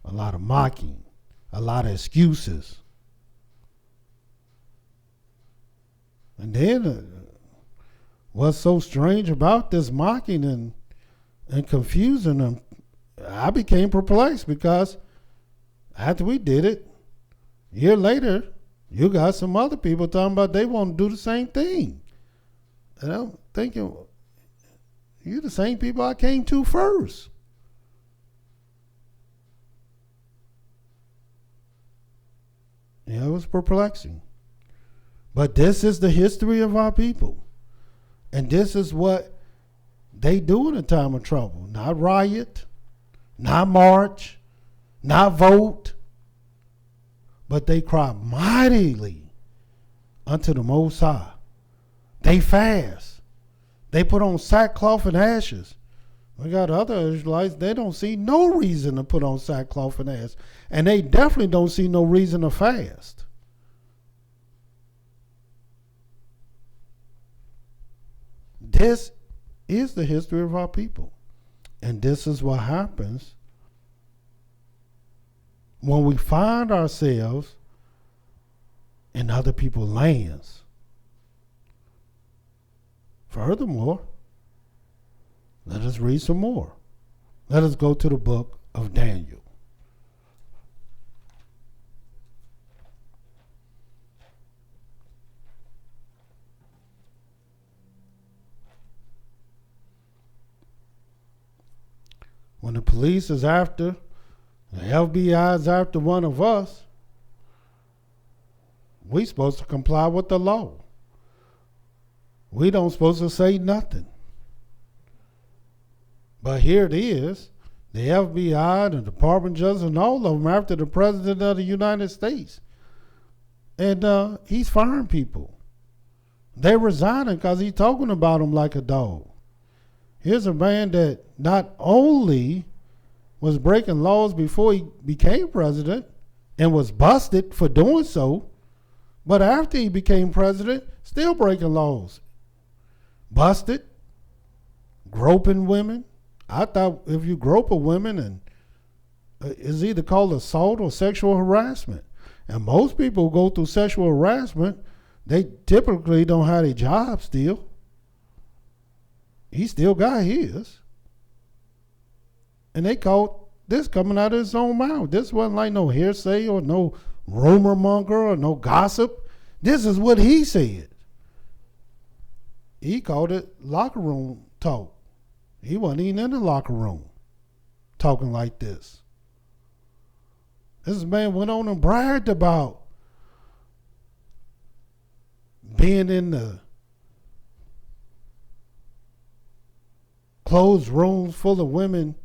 A lot of mocking, a lot of excuses. And then what's so strange about this mocking and confusing them, I became perplexed because after we did it, a year later, you got some other people talking about they want to do the same thing. And I'm thinking, you the same people I came to first. Yeah, it was perplexing. But this is the history of our people. And this is what they do in a time of trouble. Not riot, not march, not vote, but they cry mightily unto the Most High. They fast. They put on sackcloth and ashes. We got other Israelites, they don't see no reason to put on sackcloth and ashes. And they definitely don't see no reason to fast. This is the history of our people. And this is what happens when we find ourselves in other people's lands. Furthermore, let us read some more. Let us go to the book of Daniel. When the police is after, the FBI is after one of us, we supposed to comply with the law. We don't supposed to say nothing. But here it is. the FBI, the Department of Justice, and all of them after the President of the United States. And he's firing people. They're resigning because he's talking about them like a dog. Here's a man that not only was breaking laws before he became president and was busted for doing so, but after he became president, still breaking laws. Busted, groping women. I thought if you grope a woman, and it's either called assault or sexual harassment. And most people who go through sexual harassment, they typically don't have a job still. He still got his. And they caught this coming out of his own mouth. This wasn't like no hearsay or no rumor monger or no gossip. This is what he said. He called it locker room talk. He wasn't even in the locker room talking like this. This man went on and bragged about being in the closed rooms full of women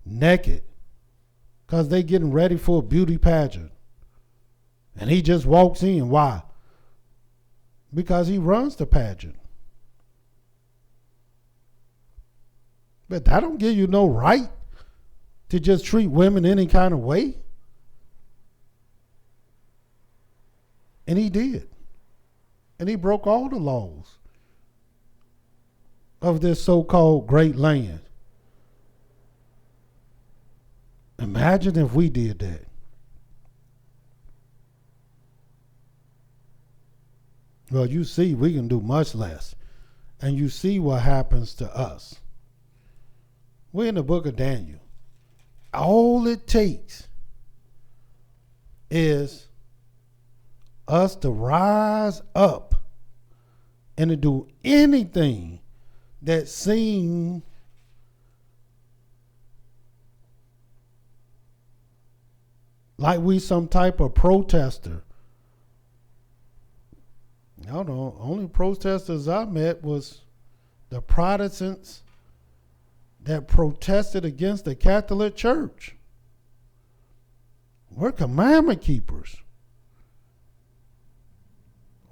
naked because they getting ready for a beauty pageant. And he just walks in. Why? Because he runs the pageant. But that don't give you no right to just treat women any kind of way. And he did. And he broke all the laws of this so-called great land. Imagine if we did that. Well, you see, we can do much less. And you see what happens to us. We're in the book of Daniel. All it takes is us to rise up and to do anything that seems like we some type of protester. I don't know, only protesters I met was the Protestants that protested against the Catholic Church. We're commandment keepers.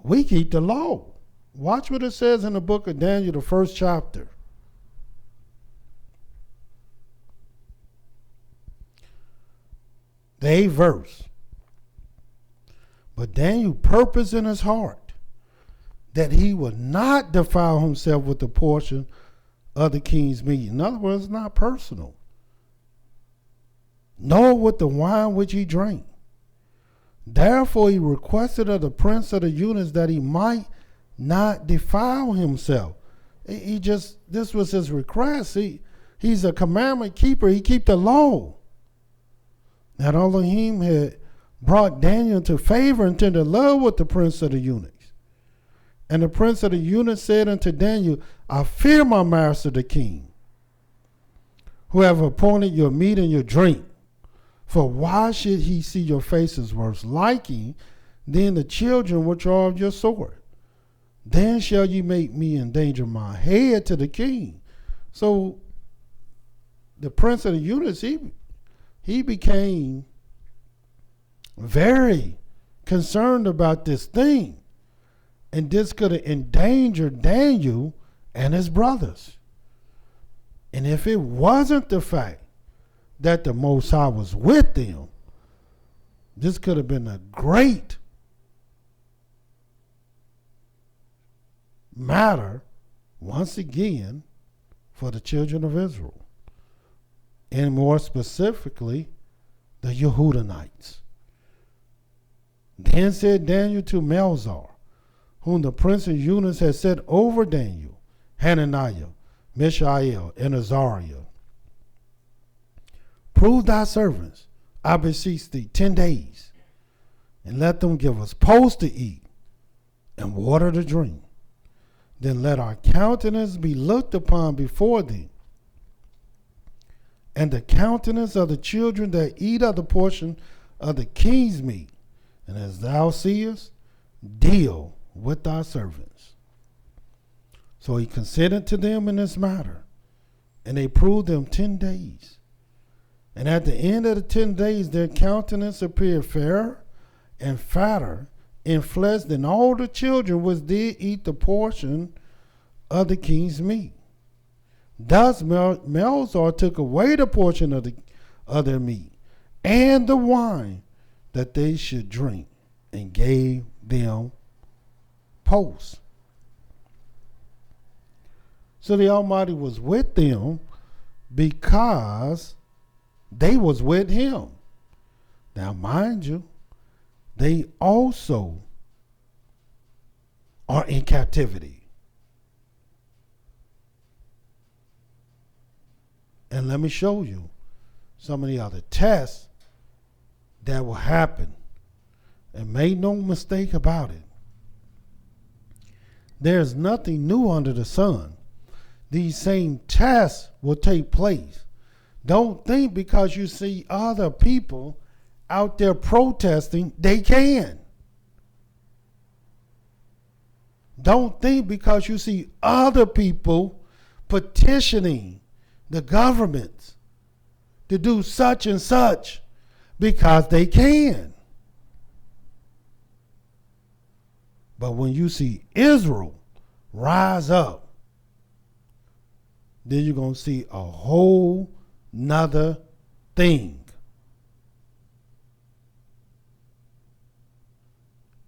We keep the law. Watch what it says in the book of Daniel, the 1st chapter. The 8th verse. But Daniel purposed in his heart that he would not defile himself with the portion of the king's meat. In other words, not personal. Nor with the wine which he drank. Therefore he requested of the prince of the eunuchs that he might not defile himself. This was his request. He's a commandment keeper. He keep the law. That Elohim had brought Daniel into favor and tender love with the prince of the eunuchs. And the prince of the eunuchs said unto Daniel, I fear my master the king, who have appointed your meat and your drink. For why should he see your faces worse liking than the children which are of your sword? Then shall you make me endanger my head to the king. So the prince of the eunuchs, he became very concerned about this thing. And this could have endangered Daniel and his brothers. And if it wasn't the fact that the Most High was with them, this could have been a great matter, once again, for the children of Israel. And more specifically, the Yehudanites. Then said Daniel to Melzar, whom the prince of eunuchs had set over Daniel, Hananiah, Mishael, and Azariah, prove thy servants, I beseech thee, 10 days, and let them give us post to eat and water to drink. Then let our countenance be looked upon before thee, and the countenance of the children that eat of the portion of the king's meat. And as thou seest, deal with thy servants. So he consented to them in this matter, and they proved them 10 days. And at the end of the 10 days, their countenance appeared fairer and fatter in flesh than all the children which did eat the portion of the king's meat. Thus Melzar took away the portion of their meat and the wine that they should drink, and gave them posts. So the Almighty was with them because they was with him. Now, mind you, they also are in captivity. And let me show you some of the other tests that will happen. And make no mistake about it. There's nothing new under the sun. These same tests will take place. Don't think because you see other people out there protesting, they can. Don't think because you see other people petitioning the government to do such and such because they can. But when you see Israel rise up, then you're going to see a whole nother thing.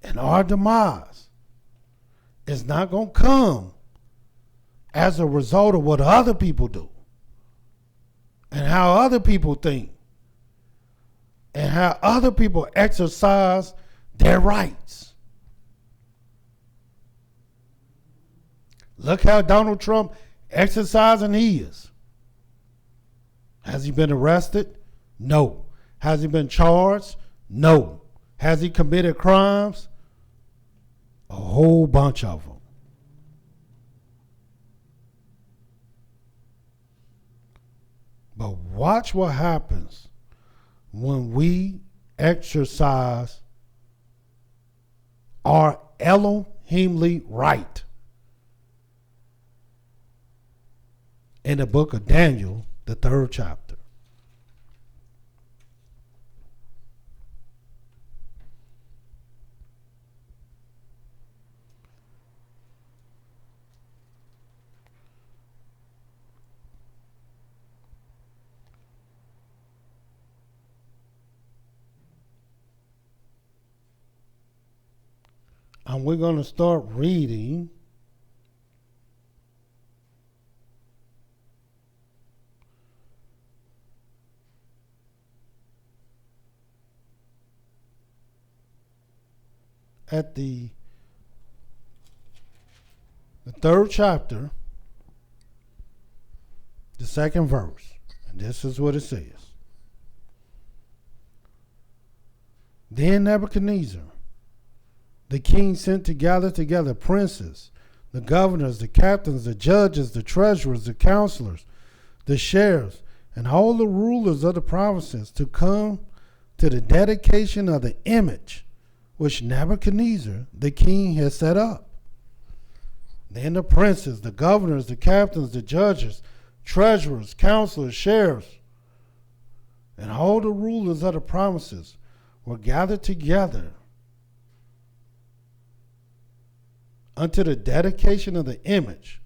And our demise is not going to come as a result of what other people do and how other people think and how other people exercise their rights. Look how Donald Trump exercising his. Has he been arrested? No. Has he been charged? No. Has he committed crimes? A whole bunch of them. But watch what happens when we exercise our Elohimly right. In the book of Daniel, the 3rd chapter. And we're going to start reading at the 3rd chapter, the 2nd verse. And this is what it says. Then Nebuchadnezzar, the king, sent to gather together princes, the governors, the captains, the judges, the treasurers, the counselors, the sheriffs, and all the rulers of the provinces to come to the dedication of the image which Nebuchadnezzar the king had set up. Then the princes, the governors, the captains, the judges, treasurers, counselors, sheriffs, and all the rulers of the provinces were gathered together unto the dedication of the image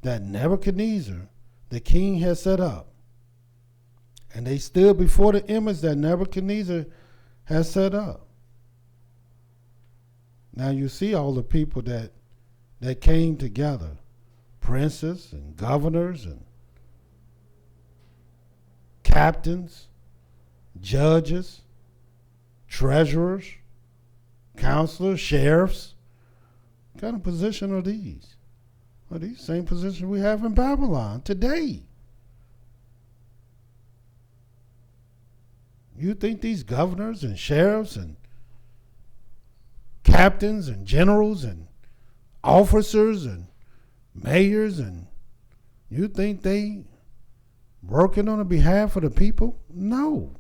that Nebuchadnezzar the king had set up. And they stood before the image that Nebuchadnezzar had set up. Now you see all the people that came together, princes and governors and captains, judges, treasurers, counselors, sheriffs. What kind of position are these? Are these same positions we have in Babylon today? You think these governors and sheriffs and captains and generals and officers and mayors, and you think they working on the behalf of the people? No.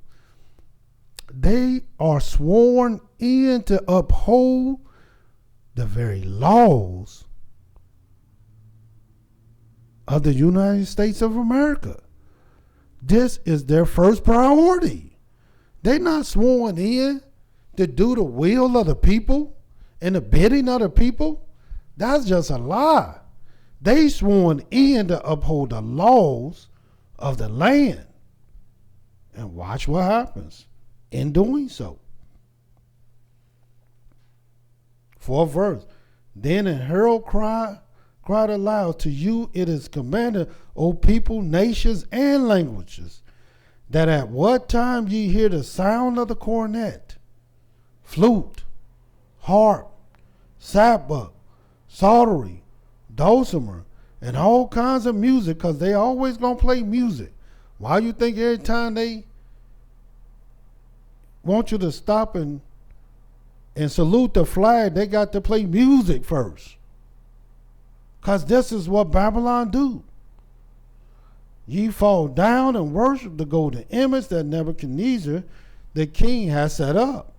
They are sworn in to uphold the very laws of the United States of America. This is their first priority. They're not sworn in to do the will of the people and the bidding of the people. That's just a lie. They sworn in to uphold the laws of the land. And watch what happens in doing so. 4th verse. Then an herald cried aloud, to you it is commanded, O people, nations, and languages, that at what time ye hear the sound of the cornet, flute, harp, sabbath, psaltery, dulcimer, and all kinds of music, because they always going to play music. Why you think every time they want you to stop and salute the flag, they got to play music first? Because this is what Babylon do. Ye fall down and worship the golden image that Nebuchadnezzar the king has set up.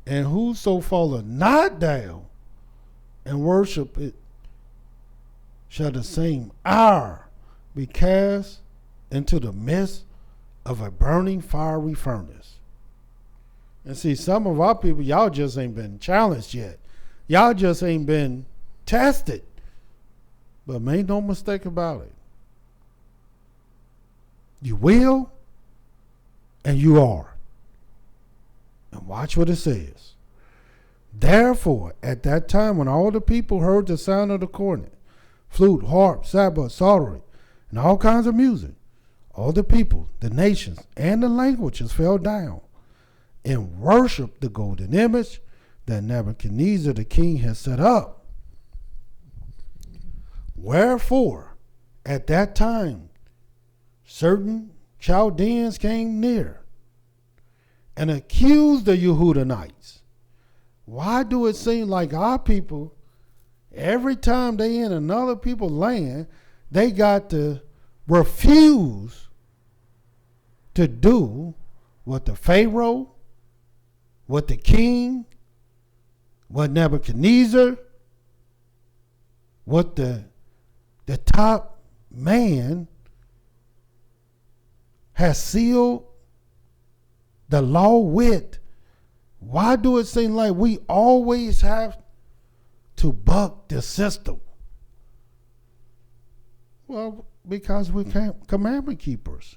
And whoso falleth not down and worship it shall the same hour be cast into the midst of a burning fiery furnace. And see, some of our people, y'all just ain't been challenged yet. Y'all just ain't been tested. But make no mistake about it. You will, and you are. And watch what it says. Therefore, at that time, when all the people heard the sound of the cornet, flute, harp, sabbath, psaltery, and all kinds of music, all the people, the nations, and the languages fell down and worshiped the golden image that Nebuchadnezzar the king had set up. Wherefore, at that time, certain Chaldeans came near and accused the Yehudanites. Why do it seem like our people, every time they in another people's land, they got to refuse to do what the Pharaoh, what the king, what Nebuchadnezzar, what the top man has sealed the law with? Why do it seem like we always have to buck the system? Well, because we can't commandment keepers.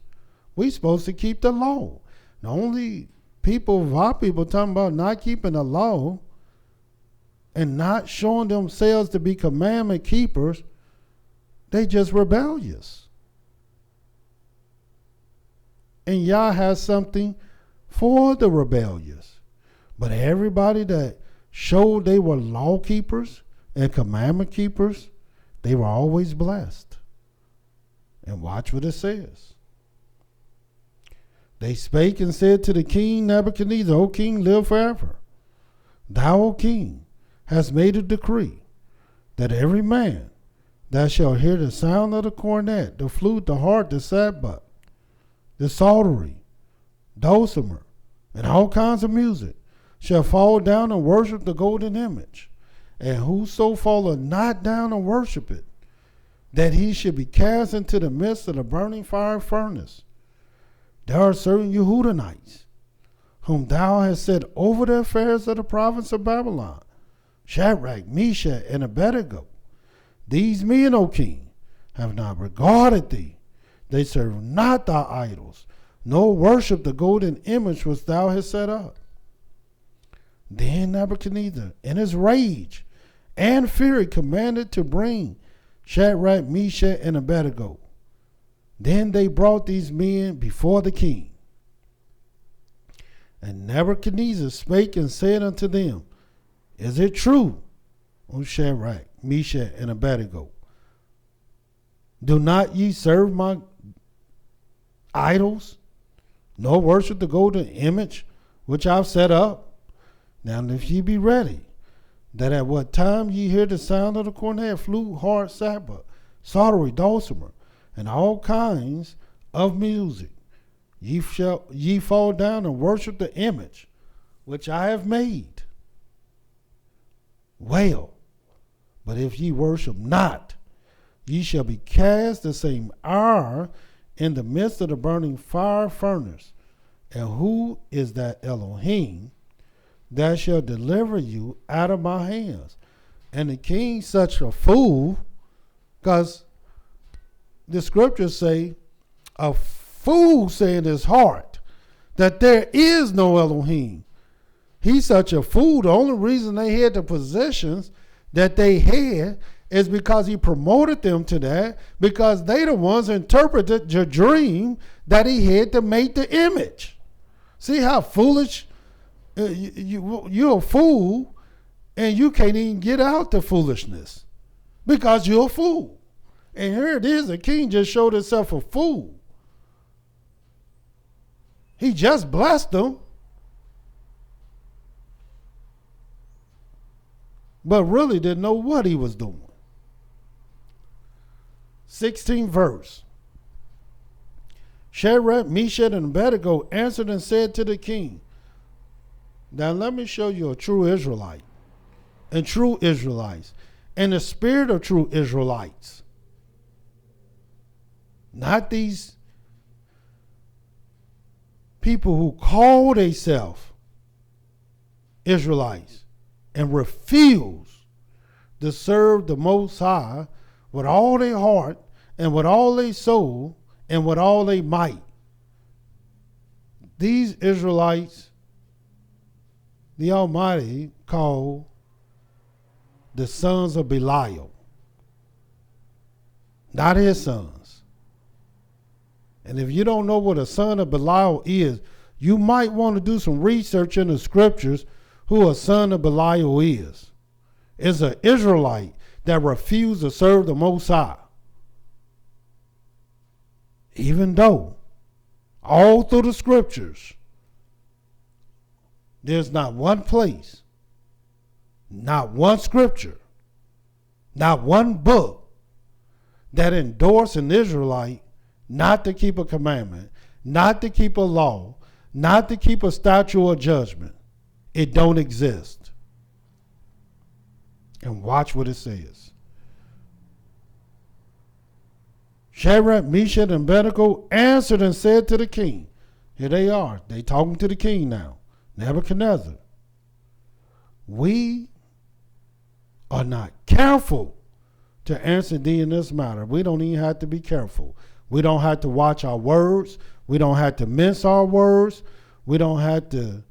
We supposed to keep the law. The only people of our people talking about not keeping the law and not showing themselves to be commandment keepers, they just rebellious. And Yah has something for the rebellious. But everybody that showed they were law keepers and commandment keepers, they were always blessed. And watch what it says. They spake and said to the king Nebuchadnezzar, O king, live forever. Thou, O king, hast made a decree that every man that shall hear the sound of the cornet, the flute, the harp, the sabbath, the psaltery, dulcimer, and all kinds of music, shall fall down and worship the golden image. And whoso falleth not down and worship it, that he should be cast into the midst of the burning fire furnace. There are certain Yehudanites, whom thou hast set over the affairs of the province of Babylon, Shadrach, Meshach, and Abednego. These men, O king, have not regarded thee. They serve not thy idols, nor worship the golden image which thou hast set up. Then Nebuchadnezzar, in his rage and fury, commanded to bring Shadrach, Meshach, and Abednego. Then they brought these men before the king. And Nebuchadnezzar spake and said unto them, Is it true, O Shadrach, Meshach, and Abednego? Do not ye serve my idols, nor worship the golden image which I've set up? Now if ye be ready, that at what time ye hear the sound of the cornet, flute, harp, sabbath, psaltery, dulcimer, and all kinds of music, ye fall down and worship the image which I have made. Well, but if ye worship not, ye shall be cast the same hour in the midst of the burning fire furnace. And who is that Elohim that shall deliver you out of my hands? And the king, such a fool, because the scriptures say, a fool say in his heart that there is no Elohim. He's such a fool. The only reason they had the positions that they had is because he promoted them to that, because they the ones interpreted the dream that he had to make the image. See how foolish? You're a fool, and you can't even get out the foolishness because you're a fool. And here it is, the king just showed himself a fool. He just blessed them, but really didn't know what he was doing. 16th verse. Shadrach, Meshach, and Abednego answered and said to the king. Now let me show you a true Israelite and true Israelites and the spirit of true Israelites. Not these people who call themselves Israelites and refuse to serve the Most High with all their heart and with all their soul and with all their might. These Israelites, the Almighty called the sons of Belial, not his sons. And if you don't know what a son of Belial is, you might want to do some research in the scriptures who a son of Belial is. It's an Israelite that refused to serve the Most High. Even though all through the scriptures, there's not one place, not one scripture, not one book that endorsed an Israelite not to keep a commandment, not to keep a law, not to keep a statute of judgment. It don't exist. And watch what it says. Shadrach, Meshach, and Abednego answered and said to the king. Here they are. They talking to the king now. Nebuchadnezzar. We are not careful to answer thee in this matter. We don't even have to be careful. We don't have to watch our words. We don't have to mince our words. We don't have to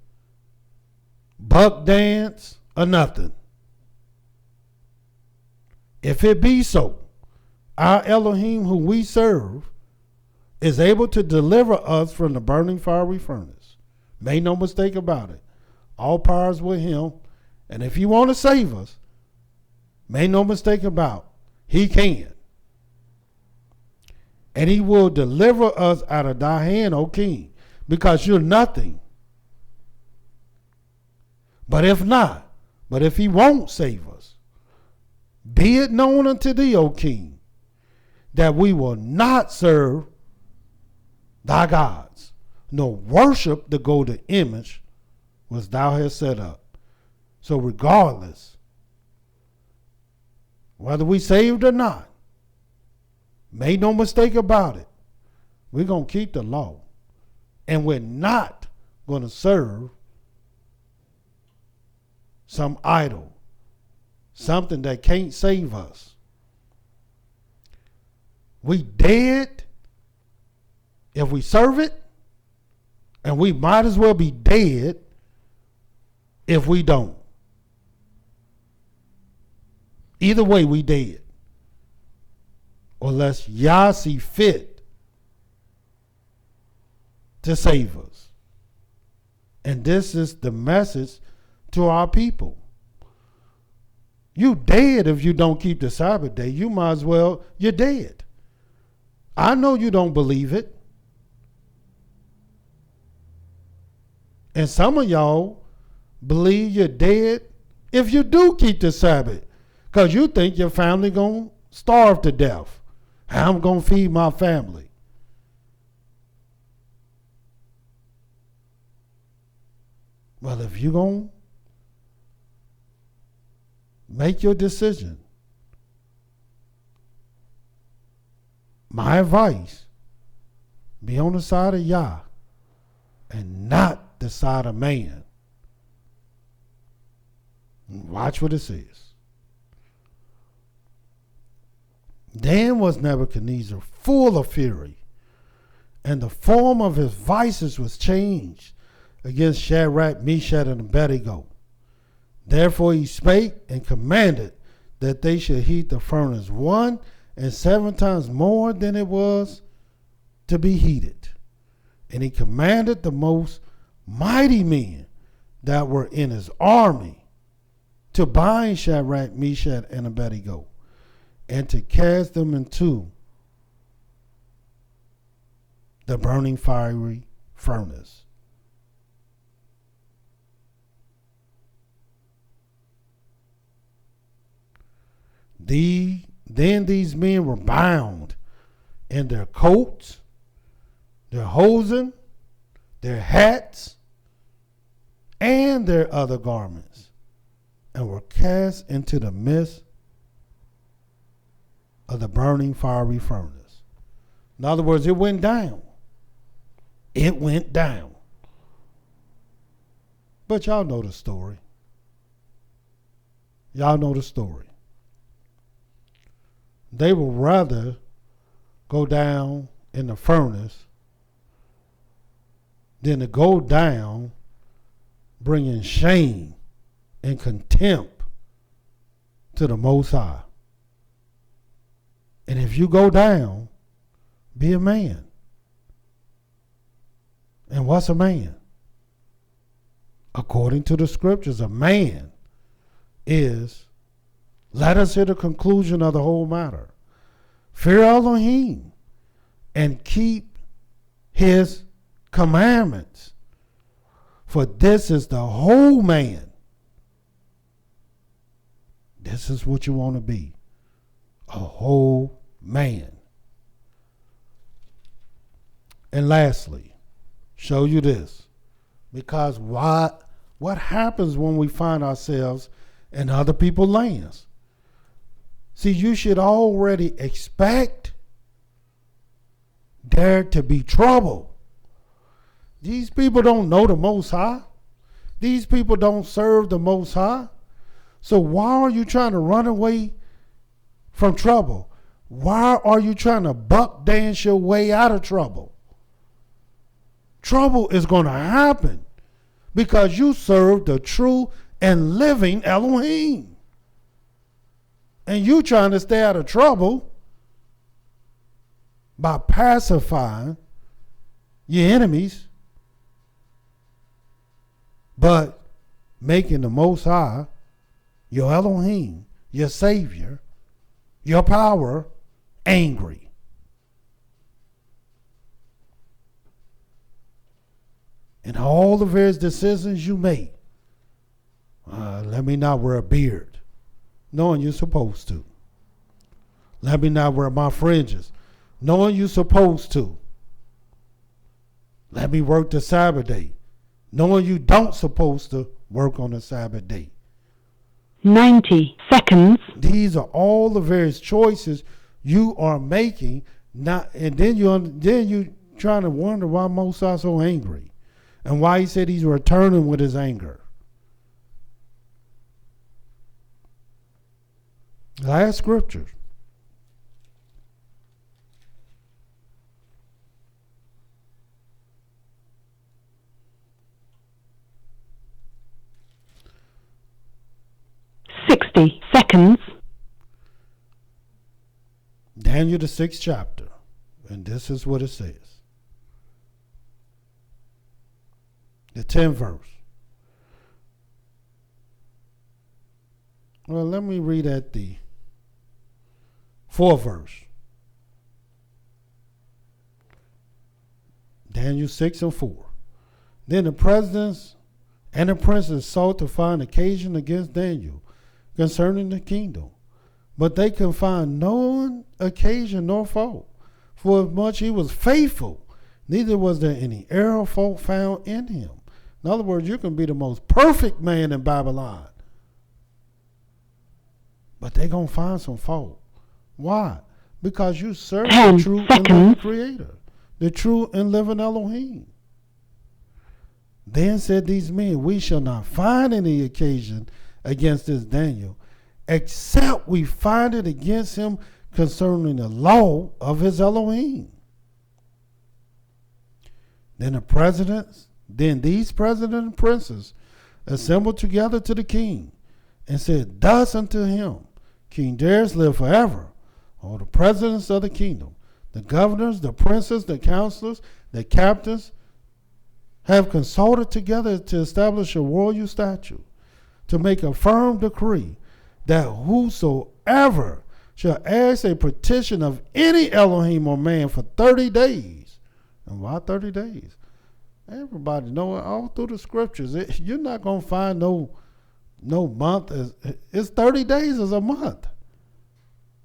buck dance or nothing. If it be so, our Elohim who we serve is able to deliver us from the burning fiery furnace. Make no mistake about it. All power is with him. And if he want to save us, make no mistake about it, he can. And he will deliver us out of thy hand, O king, because you're nothing. But if not, but if he won't save us, be it known unto thee, O king, that we will not serve thy gods, nor worship the golden image which thou hast set up. So regardless, whether we saved or not, make no mistake about it, we're going to keep the law. And we're not going to serve some idol, something that can't save us. We dead if we serve it, and we might as well be dead if we don't. Either way, we dead. Unless Yah see fit to save us. And this is the message to our people. You dead if you don't keep the Sabbath day. You might as well, you're dead. I know you don't believe it. And some of y'all believe you're dead if you do keep the Sabbath, because you think your family going to starve to death. How I'm going to feed my family. Well, if you're going to make your decision, my advice Be on the side of Yah and not the side of man. Watch what it says. Then was Nebuchadnezzar full of fury, and the form of his vices was changed against Shadrach, Meshach, and Abednego. Therefore he spake and commanded that they should heat the furnace 1 and 7 times more than it was to be heated. And he commanded the most mighty men that were in his army to bind Shadrach, Meshach, and Abednego, and to cast them into the burning fiery furnace. Then these men were bound in their coats, their hosen, their hats, and their other garments, and were cast into the midst of the burning fiery furnace. In other words, it went down. It went down. But y'all know the story. Y'all know the story. They would rather go down in the furnace than to go down bringing shame and contempt to the Most High. And if you go down, be a man. And what's a man? According to the scriptures, a man is, let us hear the conclusion of the whole matter. Fear Elohim and keep his commandments. For this is the whole man. This is what you want to be. A whole man. And lastly, show you this. Because what happens when we find ourselves in other people's lands? See, you should already expect there to be trouble. These people don't know the Most High. These people don't serve the Most High. So why are you trying to run away from trouble? Why are you trying to buck dance your way out of trouble? Trouble is going to happen because you serve the true and living Elohim. And you trying to stay out of trouble by pacifying your enemies, but making the Most High, your Elohim, your Savior, your power, angry. And all the various decisions you make, let me not wear a beard, knowing you're supposed to. Let me not wear my fringes, knowing you're supposed to. Let me work the Sabbath day, knowing you don't supposed to work on the Sabbath day. 90 seconds. These are all the various choices you are making, and then you trying to wonder why Moses is so angry and why he said he's returning with his anger. Last scripture. Seconds. Daniel the 6th chapter. And this is what it says. The 10th verse. Well, let me read at the 4th verse. Daniel 6 and 4. Then the presidents and the princes sought to find occasion against Daniel concerning the kingdom. But they could find no occasion nor fault, for as much he was faithful, neither was there any error or fault found in him. In other words, you can be the most perfect man in Babylon, but they're going to find some fault. Why? Because you serve the true and living Creator. the true and living Elohim. Then said these men, we shall not find any occasion against this Daniel, except we find it against him concerning the law of his Elohim. Then these presidents and princes assembled together to the king, and said thus unto him, King Darius live forever. All the presidents of the kingdom, the governors, the princes, the counselors, the captains, have consulted together to establish a royal statute, to make a firm decree that whosoever shall ask a petition of any Elohim or man for 30 days. And why 30 days? Everybody know it all through the scriptures. You're not going to find no month. It's 30 days is a month.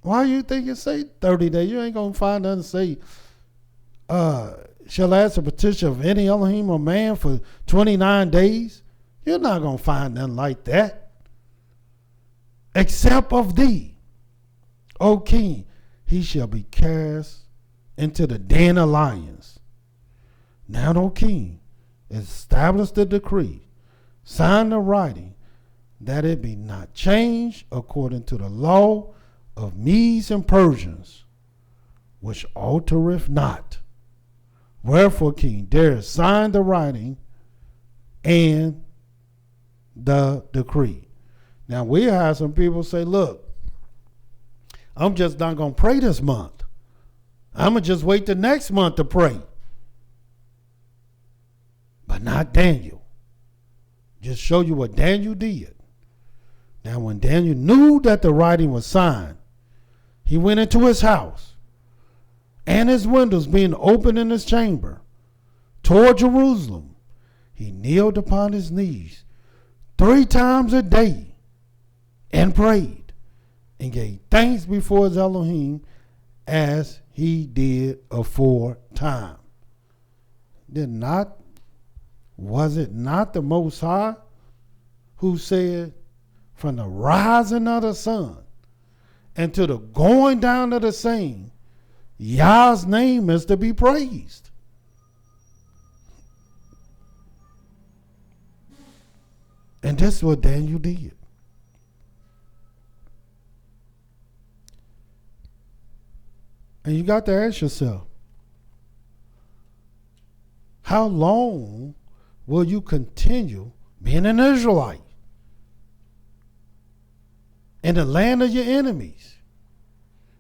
Why you think it say 30 days? You ain't going to find nothing say, shall ask a petition of any Elohim or man for 29 days. You're not going to find nothing like that. Except of thee, O king, he shall be cast into the den of lions. Now, O king, establish the decree, sign the writing, that it be not changed according to the law of Medes and Persians, which altereth not. Wherefore King Darius signed the writing and the decree. Now we have some people say, look, I'm just not going to pray this month. I'm going to just wait the next month to pray. But not Daniel. Just show you what Daniel did. Now when Daniel knew that the writing was signed, he went into his house, and his windows being open in his chamber toward Jerusalem, he kneeled upon his knees 3 times a day and prayed and gave thanks before his Elohim as he did aforetime. Was it not the Most High who said, from the rising of the sun and to the going down of the same, Yah's name is to be praised? And that's what Daniel did. And you got to ask yourself, how long will you continue being an Israelite in the land of your enemies?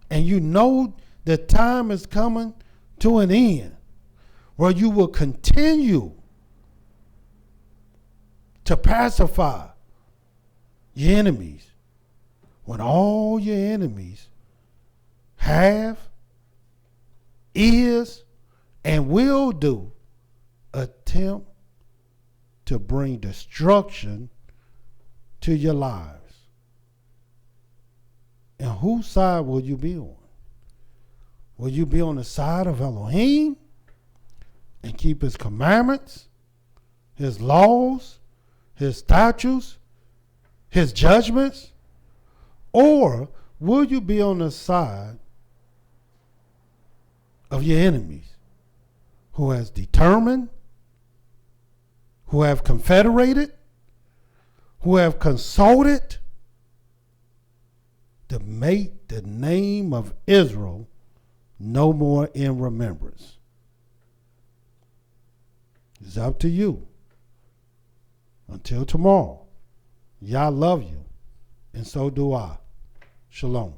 And you know the time is coming to an end where you will continue to pacify your enemies when all your enemies have, is, and will do attempt to bring destruction to your lives. And whose side will you be on? Will you be on the side of Elohim and keep his commandments, his laws, his statutes, his judgments? Or will you be on the side of your enemies who has determined, who have confederated, who have consulted to make the name of Israel no more in remembrance? It's up to you. Until tomorrow, Yah love you, and so do I. Shalom.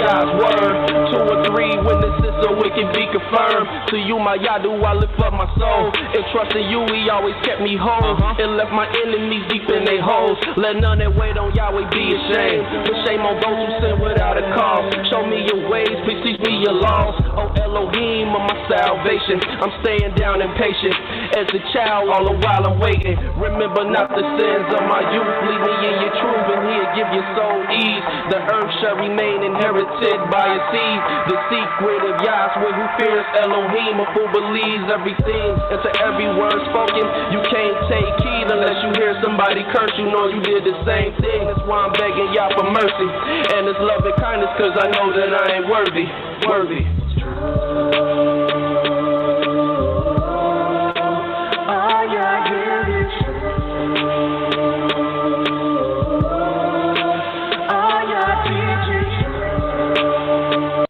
God's word, 2 or 3 witnesses so it can be confirmed. To you, my Yah, do I lift up my soul. And trusting you, he always kept me whole. And left my enemies deep in their holes. Let none that wait on Yahweh be ashamed. Put shame on those who sin without a cause. Show me your ways, please teach me your laws. Oh Elohim of my salvation, I'm staying down impatient. As a child, all the while I'm waiting. Remember not the sins of my youth. Lead me in your truth, and he'll give your soul ease. The earth shall remain inherited by a seed. The secret of Yahweh who fears Elohim, of who believes everything. And to every word spoken, you can't take heed unless you hear somebody curse you. Know you did the same thing. That's why I'm begging Yah for mercy and His love and kindness, cause I know that I ain't worthy.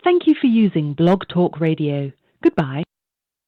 Thank you for using Blog Talk Radio. Goodbye.